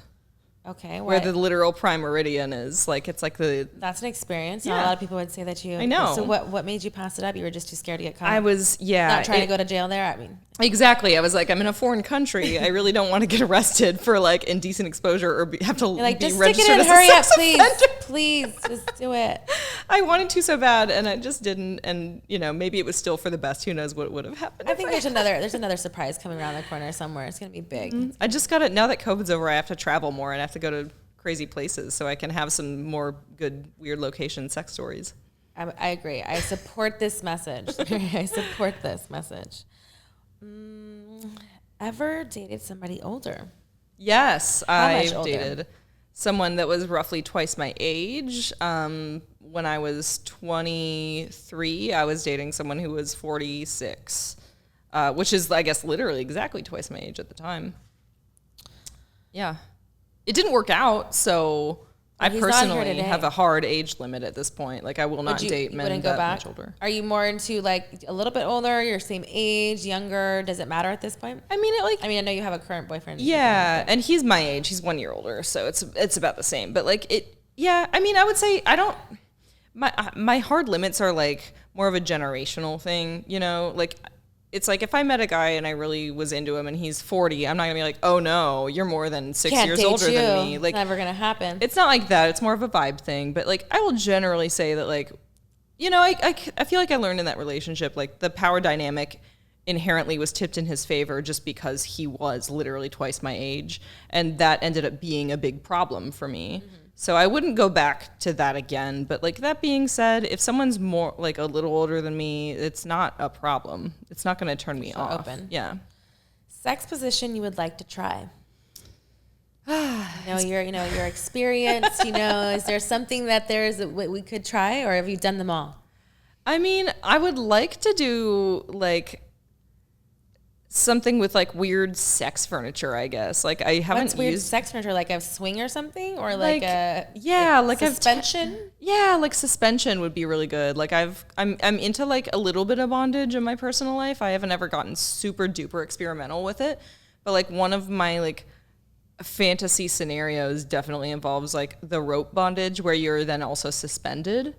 Okay. Where the literal Prime Meridian is. Like, it's like the... That's an experience. Yeah. Not a lot of people would say that you... I know. So what made you pass it up? You were just too scared to get caught? I was, Not trying to go to jail there? I mean... Exactly. I was like, I'm in a foreign country. I really don't want to get arrested for, like, indecent exposure or have to be registered as a sex offender. Just stick it in, hurry up, please. Please, just do it. I wanted to so bad, and I just didn't. And, maybe it was still for the best. Who knows what would have happened. I think there's another surprise coming around the corner somewhere. It's going to be big. Mm-hmm. I just got it. Now that COVID's over, I have to travel more, and I have to go to crazy places so I can have some more good, weird location sex stories. I agree. I support this message. I support this message. Ever dated somebody older? Yes, I've dated someone that was roughly twice my age. When I was 23, I was dating someone who was 46, which is, I guess, literally exactly twice my age at the time. Yeah. It didn't work out, so I personally have a hard age limit at this point. Like, I will not date men that much older. Are you more into, like, a little bit older, your same age, younger? Does it matter at this point? I mean, I know you have a current boyfriend. Yeah, and he's my age. He's 1 year older, so it's about the same. But, like, I would say my hard limits are, like, more of a generational thing, Like, it's like if I met a guy and I really was into him and he's 40, I'm not gonna be like, oh no, you're more than 6 years older than me. Like, it's never gonna happen. It's not like that. It's more of a vibe thing. But like, I will generally say that, like, I feel like I learned in that relationship, like, the power dynamic inherently was tipped in his favor just because he was literally twice my age, and that ended up being a big problem for me. Mm-hmm. So I wouldn't go back to that again. But like, that being said, if someone's more like a little older than me, it's not a problem. It's not going to turn me off. Open. Yeah. Sex position you would like to try? You're experienced. Is there something that we could try, or have you done them all? I mean, I would like to do like something with like weird sex furniture, I guess. Like, I haven't used weird sex furniture, like a swing or something, or like suspension. Like suspension would be really good. Like, I'm into like a little bit of bondage in my personal life. I haven't ever gotten super duper experimental with it, but like, one of my like fantasy scenarios definitely involves like the rope bondage where you're then also suspended.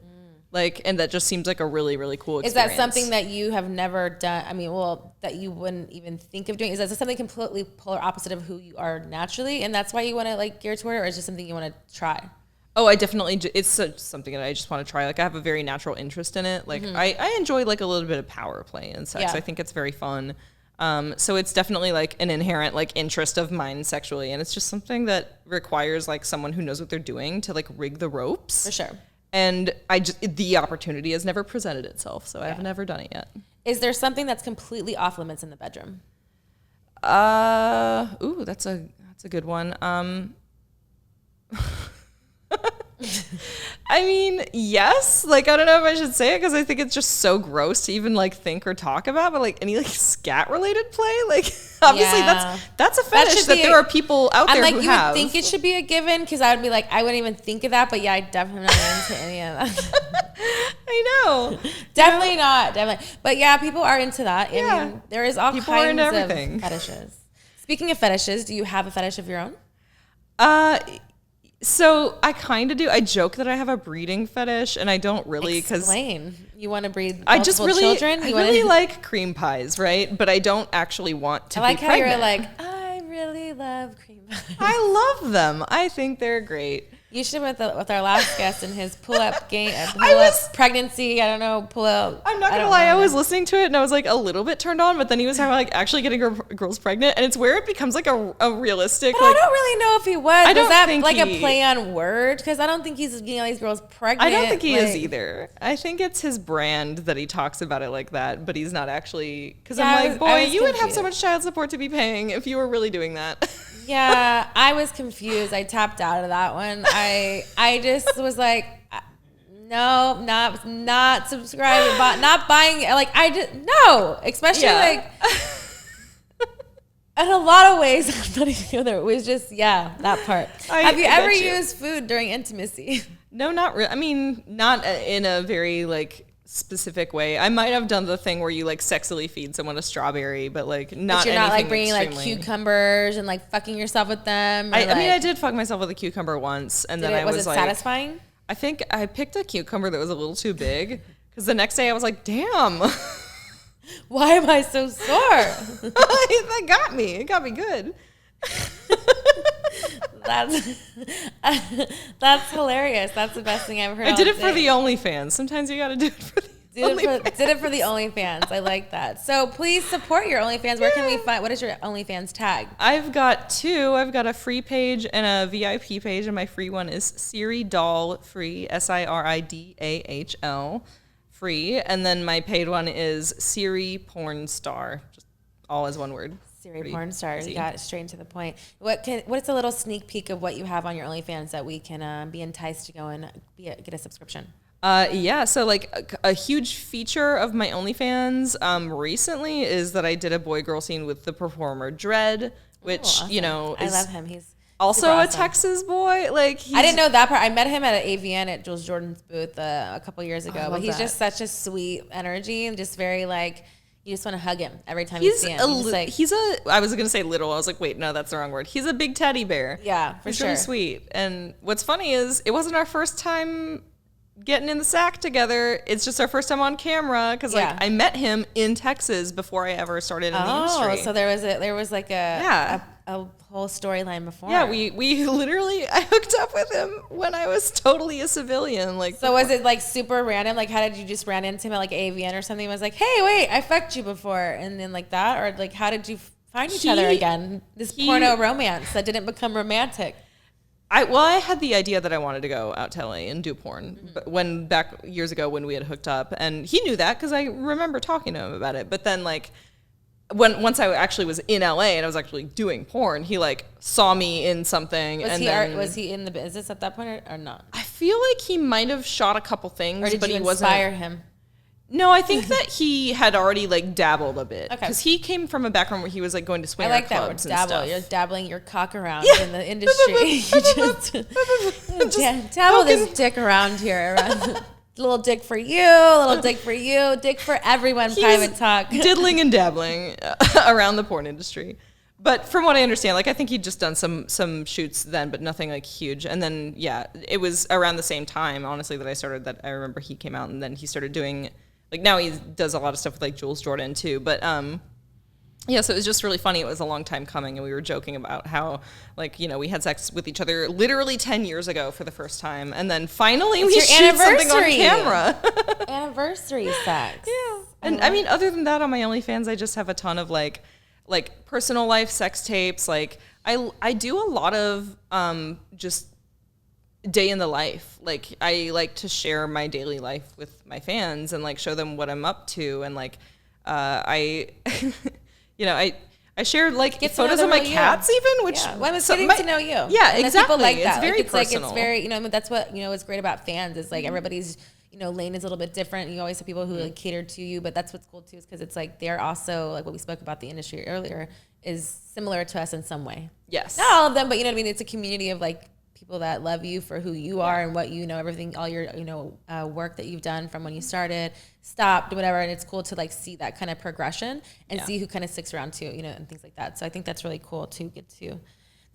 Like, and that just seems like a really, really cool experience. Is that something that you have never done? I mean, that you wouldn't even think of doing? Is that something completely polar opposite of who you are naturally, and that's why you want to like gear toward it, or is it just something you want to try? Oh, I definitely, it's something that I just want to try. Like, I have a very natural interest in it. Like, I enjoy like a little bit of power play in sex. Yeah. I think it's very fun. So it's definitely like an inherent like interest of mine sexually, and it's just something that requires like someone who knows what they're doing to like rig the ropes. For sure. And the opportunity has never presented itself, so I have never done it yet. Is there something that's completely off limits in the bedroom? That's a good one. I mean, yes. Like, I don't know if I should say it because I think it's just so gross to even like think or talk about. But like, any like scat related play, like, obviously that's a fetish that there are people out there who have. You would think it should be a given, because I would be like, I wouldn't even think of that. But yeah, I definitely not into any of that. I know. Definitely not. Definitely. But yeah, people are into that. Yeah. I mean, there is all people kinds of fetishes. Speaking of fetishes, do you have a fetish of your own? So I kind of do. I joke that I have a breeding fetish, and I don't really. Explain. You want to breed multiple children? I really like cream pies, right? But I don't actually want to be pregnant. I like how you're like, I really I love cream pies. I love them. I think they're great. You should with our last guest and his pull-up game, pregnancy. I don't know, pull-up. I'm not gonna lie. I was listening to it and I was like a little bit turned on, but then he was having like actually getting girls pregnant, and it's where it becomes like a realistic. But like, I don't really know if he was. I don't think like a play on words, because I don't think he's getting all these girls pregnant. I don't think he is either. I think it's his brand that he talks about it like that, but he's not actually. Because I'm like, boy, you would have so much child support to be paying if you were really doing that. Yeah, I was confused. I tapped out of that one. I just was like, no, not subscribing, not buying. Like no, especially like in a lot of ways. I'm not even there. It was just that part. Have you ever used food during intimacy? No, not really. I mean, not in a very like specific way. I might have done the thing where you like sexily feed someone a strawberry, but like not. But you're not like bringing like cucumbers and like fucking yourself with them. I mean, I did fuck myself with a cucumber once, and then was it like satisfying? I think I picked a cucumber that was a little too big, because the next day I was like, damn, why am I so sore? That got me. It got me good. That's hilarious. That's the best thing I've heard. I did it for the OnlyFans. Sometimes you got to do it for the OnlyFans. Did it for the OnlyFans. I like that. So please support your OnlyFans. Where can we find? What is your OnlyFans tag? I've got two. I've got a free page and a VIP page, and my free one is Siri Dahl free, SIRIDAHL free, and then my paid one is Siri Porn Star, just all as one word. Siri Porn Star. You got it straight into the point. What's a little sneak peek of what you have on your OnlyFans that we can be enticed to go and get a subscription? So like a huge feature of my OnlyFans recently is that I did a boy-girl scene with the performer Dread, which, awesome. You know, I love him. He's also awesome. A Texas boy. Like I didn't know that part. I met him at an AVN at Jules Jordan's booth a couple years ago. But he's just such a sweet energy and just very like, you just want to hug him every time you see him. I was going to say little. I was like, wait, no, that's the wrong word. He's a big teddy bear. Yeah, for sure. He's really sweet. And what's funny is it wasn't our first time getting in the sack together. It's just our first time on camera, because like I met him in Texas before I ever started in the industry. Oh, so there was like a whole storyline before. Yeah, we literally, I hooked up with him when I was totally a civilian. Like, so was it like super random? Like, how did you just ran into him at like AVN or something? It was like, hey, wait, I fucked you before, and then like that, or like how did you find each other again? This porno romance that didn't become romantic. I had the idea that I wanted to go out to LA and do porn, but back years ago when we had hooked up, and he knew that because I remember talking to him about it. But then like once I actually was in LA and I was actually doing porn, he like saw me in something. Was he in the business at that point or not? I feel like he might have shot a couple things, or did but you he wasn't. Inspire him? No, I think that he had already like dabbled a bit, okay, because he came from a background where he was like going to swinger clubs that word, and dabble. stuff. You're dabbling your cock around in the industry. Just dabble this dick around here. Little dick for you, little dick for you, dick for everyone. Private talk. Diddling and dabbling around the porn industry. But from what I understand, like I think he'd just done some shoots then, but nothing like huge. And then it was around the same time, honestly, that I started. That I remember he came out, and then he started doing. Like now he does a lot of stuff with like Jules Jordan too, but so it was just really funny. It was a long time coming, and we were joking about how like, you know, we had sex with each other literally 10 years ago for the first time, and then finally we shoot something on camera. Anniversary sex. Yeah. And I mean, other than that, on my OnlyFans, I just have a ton of like personal life sex tapes. Like I do a lot of just day in the life. Like I like to share my daily life with my fans and like show them what I'm up to, and like I you know, I shared like photos of my cats even, which when it's getting to know you. Yeah, and exactly. People like that. It's very personal. Like it's very, you know, that's what, you know, what's great about fans is like everybody's, you know, lane is a little bit different. You always have people who like cater to you, but that's what's cool too, is because it's like they're also like what we spoke about the industry earlier is similar to us in some way. Yes. Not all of them, but you know what I mean? It's a community of like people that love you for who you are and what you know, everything, all your, you know, work that you've done from when you started, stopped, whatever. And it's cool to like see that kind of progression and see who kind of sticks around too, you know, and things like that. So I think that's really cool to get to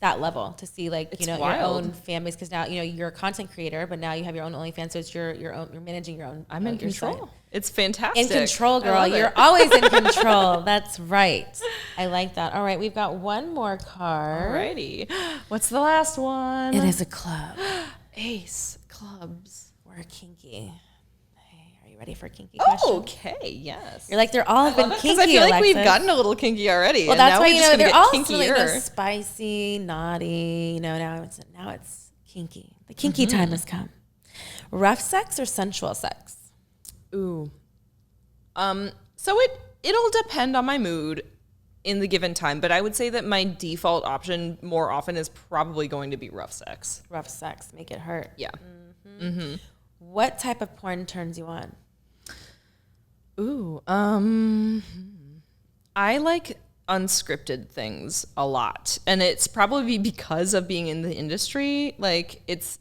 that level to see like, It's your wild. own fan base. Cause now, you're a content creator, but now you have your own OnlyFans. So it's you're managing your own. I'm in your control. site. It's fantastic. In control, girl. You're always in control. That's right. I like that. All right. We've got one more card. Alrighty. What's the last one? It is a club. Ace clubs. We're kinky. Hey, are you ready for a kinky question? Okay. Yes. You're like, they're all have been kinky, Because I feel like Alexis. we've gotten a little kinky already. Well, that's why, they're all kinkier. spicy, naughty, now it's kinky. The kinky time has come. Rough sex or sensual sex? Ooh. So it'll depend on my mood in the given time, but I would say that my default option more often is probably going to be rough sex. Rough sex, make it hurt. Yeah. What type of porn turns you on? Ooh. I like unscripted things a lot, and it's probably because of being in the industry. Like it's,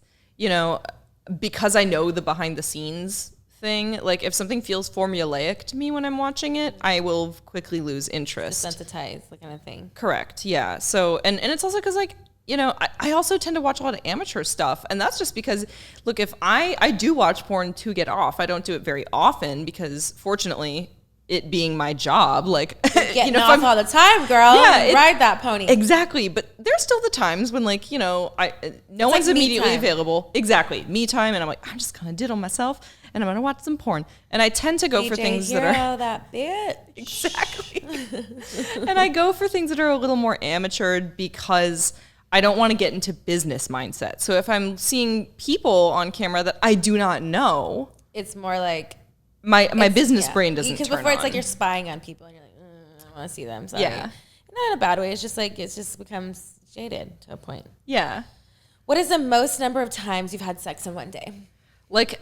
because I know the behind the scenes thing. Like if something feels formulaic to me when I'm watching it, I will quickly lose interest. Desensitized, that kind of thing. Correct. Yeah. So, and it's also because like, I also tend to watch a lot of amateur stuff, and that's just because, look, if I do watch porn to get off, I don't do it very often because fortunately, it being my job, like getting off all the time, girl. Yeah, ride that pony. Exactly. But there's still the times when like, no one's immediately available. Exactly. Me time. And I'm like, I'm just gonna diddle myself and I'm gonna watch some porn. And I tend to go for things that are that bitch. Exactly. And I go for things that are a little more amatured because I don't want to get into business mindset. So if I'm seeing people on camera that I do not know, it's more like my business brain doesn't turn before on. It's like you're spying on people and you're like, I don't want to see them. Sorry. Yeah. Not in a bad way. It's just like, it just becomes jaded to a point. Yeah. What is the most number of times you've had sex in one day? Like,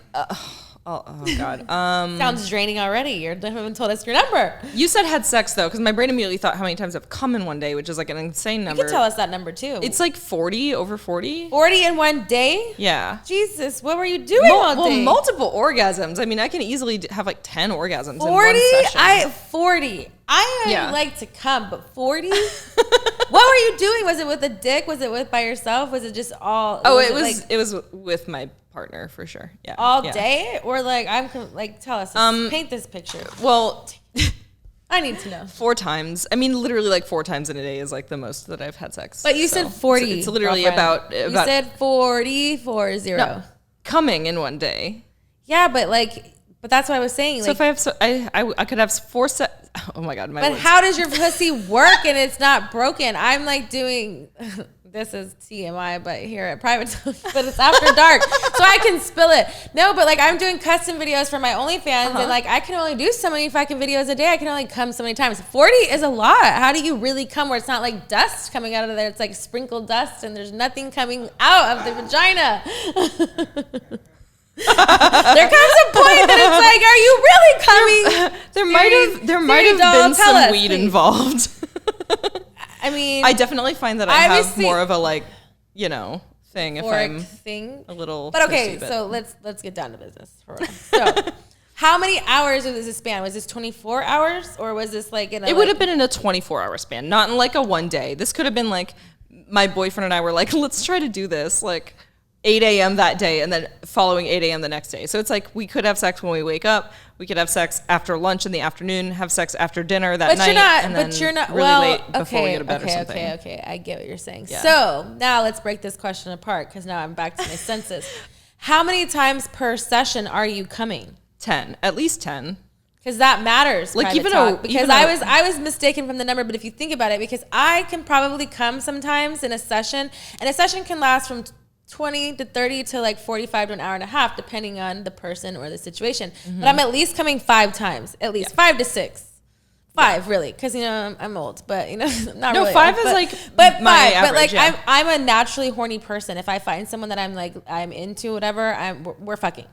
oh God. Sounds draining already. You haven't told us your number. You said had sex though, because my brain immediately thought how many times I've come in one day, which is like an insane number. You can tell us that number too. It's like 40, over 40. 40 in one day? Yeah. Jesus, what were you doing all day? Well, multiple orgasms. I mean, I can easily have like 10 orgasms 40? in one session. 40. I like to come, but 40? What were you doing? Was it with a dick? Was it by yourself? Was it just all? Oh, it was with my partner for sure. Yeah. All day? Or tell us, paint this picture. Well, I need to know. 4 times. I mean, literally like 4 times in a day is like the most that I've had sex. But you said 40. It's literally about. You said 40, 40. No, coming in one day. Yeah, but that's what I was saying. So if I could have 4 sets. Oh my God, But how does your pussy work and it's not broken? I'm like doing. This is TMI, but here at Private, but it's after dark, so I can spill it. No, but I'm doing custom videos for my OnlyFans, and I can only do so many fucking videos a day. I can only come so many times. 40 is a lot. How do you really come where it's not like dust coming out of there? It's like sprinkled dust, and there's nothing coming out of the vagina. There comes a point that it's like, are you really coming? There might have been some weed involved. I mean, I definitely find that I have more of a thing if I'm a little. But okay, so let's get down to business for a while. So, how many hours was this span? Was this 24 hours or was this It would have been in a 24-hour span, not in like a one day. This could have been like my boyfriend and I were like, let's try to do this 8 a.m. that day and then following 8 a.m. the next day. So it's like we could have sex when we wake up. We could have sex after lunch in the afternoon, have sex after dinner that night. But you're not really late before we go to bed or something. Okay. I get what you're saying. Yeah. So now let's break this question apart because now I'm back to my senses. How many times per session are you coming? 10, at least 10. Because that matters. I was mistaken from the number, but if you think about it, because I can probably come sometimes in a session, and a session can last from 20 to 30 to 45 to an hour and a half, depending on the person or the situation. Mm-hmm. But I'm at least coming 5 times, at least 5 to 6. 5 really, because I'm old, but not really. 5 is my 5. Average, but I'm a naturally horny person. If I find someone that I'm into, whatever, we're fucking.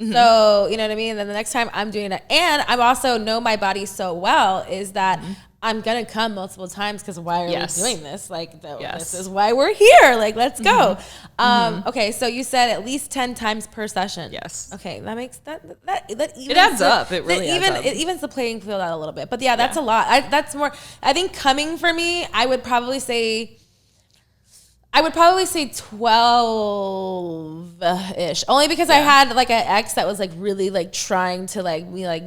Mm-hmm. So you know what I mean. And then the next time I'm doing it, and I also know my body so well is that. Mm-hmm. I'm gonna come multiple times because why are we doing this? This is why we're here. Let's go. Mm-hmm. Okay, so you said at least 10 times per session. Yes. Okay, that makes that it adds up. It really adds up. It evens the playing field out a little bit. But that's a lot. That's more. I think coming for me, I would probably say I would probably say 12-ish. Only because I had like an ex that was like really like trying to like me like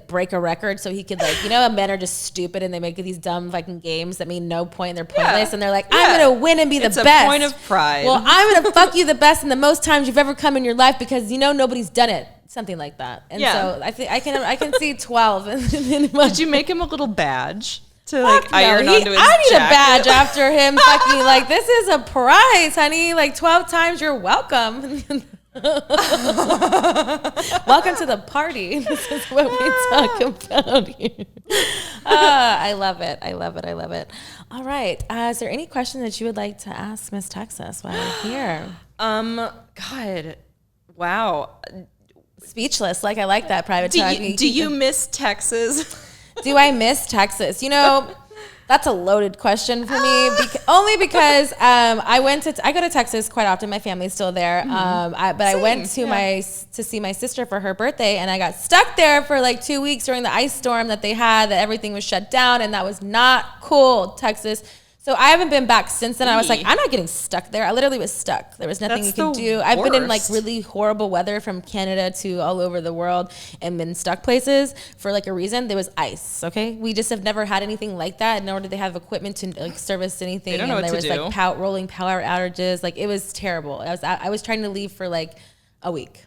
break a record so he could like, you know, men are just stupid and they make these dumb fucking games that mean no point and they're pointless and they're like, I'm gonna win and be the best. It's a point of pride. Well, I'm gonna fuck you the best and the most times you've ever come in your life because you know nobody's done it. Something like that. And so I think I can see 12. Did you make him a little badge to like iron onto his I need jacket? A badge after him fucking like, this is a prize, honey. Like 12 times you're welcome. Welcome to the party. This is what we talk about here. I love it. I love it. I love it. All right. Is there any question that you would like to ask Miss Texas while we're here? God. Wow. Speechless. Like I like that private talk. Do you miss Texas? Do I miss Texas? You know, that's a loaded question for me. Only because I go to Texas quite often. My family's still there. I went to to see my sister for her birthday, and I got stuck there for like 2 weeks during the ice storm that they had. That everything was shut down, and that was not cool, Texas. So I haven't been back since then. I was like, I'm not getting stuck there. I literally was stuck. There was nothing you could do. I've been in like really horrible weather from Canada to all over the world and been stuck places for like a reason. There was ice, okay? We just have never had anything like that, nor did they have equipment to like service anything. They don't know what to do. There was like rolling power outages. Like it was terrible. I was trying to leave for like a week.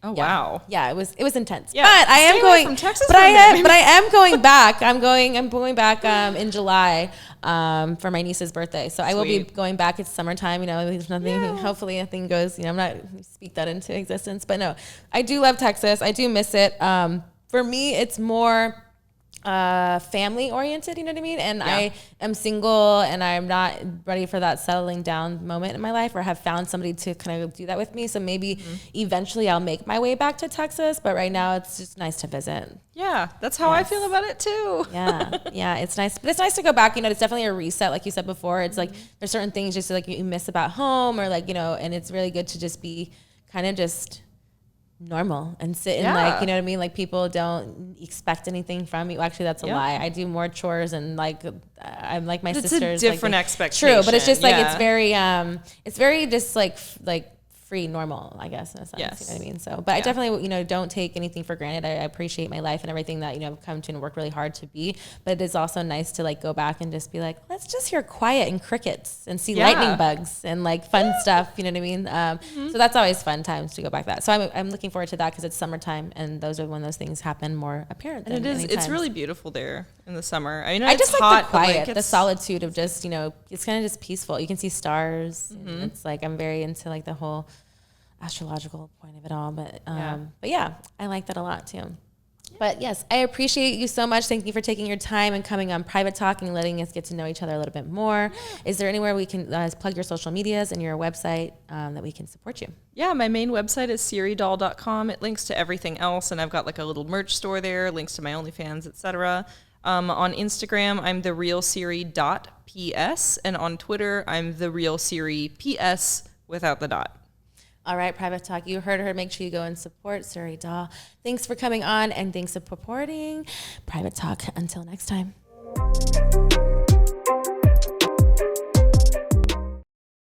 Oh wow! Yeah, it was intense. Yeah, but I am going. From Texas but I am going back. I'm going back in July for my niece's birthday. So I will be going back. It's summertime. You know, there's nothing. Yeah. Hopefully, nothing goes. You know, I'm not speak that into existence. But no, I do love Texas. I do miss it. For me, it's more family oriented, you know what I mean? And I am single and I'm not ready for that settling down moment in my life, or have found somebody to kind of do that with me. So maybe eventually I'll make my way back to Texas, but right now it's just nice to visit. Yeah, that's how I feel about it too. Yeah, it's nice. But it's nice to go back, you know, it's definitely a reset. Like you said before, it's like there's certain things just like you miss about home, or like, you know, and it's really good to just be kind of just normal and sit and like, you know what I mean? Like people don't expect anything from you. Actually, that's a lie. I do more chores and like I'm like my sisters. It's a different expectation. True, but it's just like it's very just like free, normal, I guess, in a sense. Yes. You know what I mean? So, but I definitely, you know, don't take anything for granted. I appreciate my life and everything that, you know, I've come to and work really hard to be. But it is also nice to like go back and just be like, let's just hear quiet and crickets and see lightning bugs and like fun stuff. You know what I mean? So that's always fun times to go back to that. So I'm looking forward to that because it's summertime and those are when those things happen more apparent. And it's really beautiful there in the summer. I mean, I just like the quiet, like the solitude of just, you know, it's kind of just peaceful. You can see stars. And it's like, I'm very into like the whole astrological point of it all, but yeah, I like that a lot too. But yes, I appreciate you so much. Thank you for taking your time and coming on Private Talk and letting us get to know each other a little bit more. Is there anywhere we can plug your social medias and your website that we can support you? Yeah, my main website is SiriDahl.com. It links to everything else, and I've got like a little merch store there, links to my OnlyFans, etc. On Instagram, I'm therealsiri.ps, and on Twitter, I'm therealsirips without the dot. All right, Private Talk, you heard her. Make sure you go and support Siri Dahl. Thanks for coming on, and thanks for supporting Private Talk. Until next time.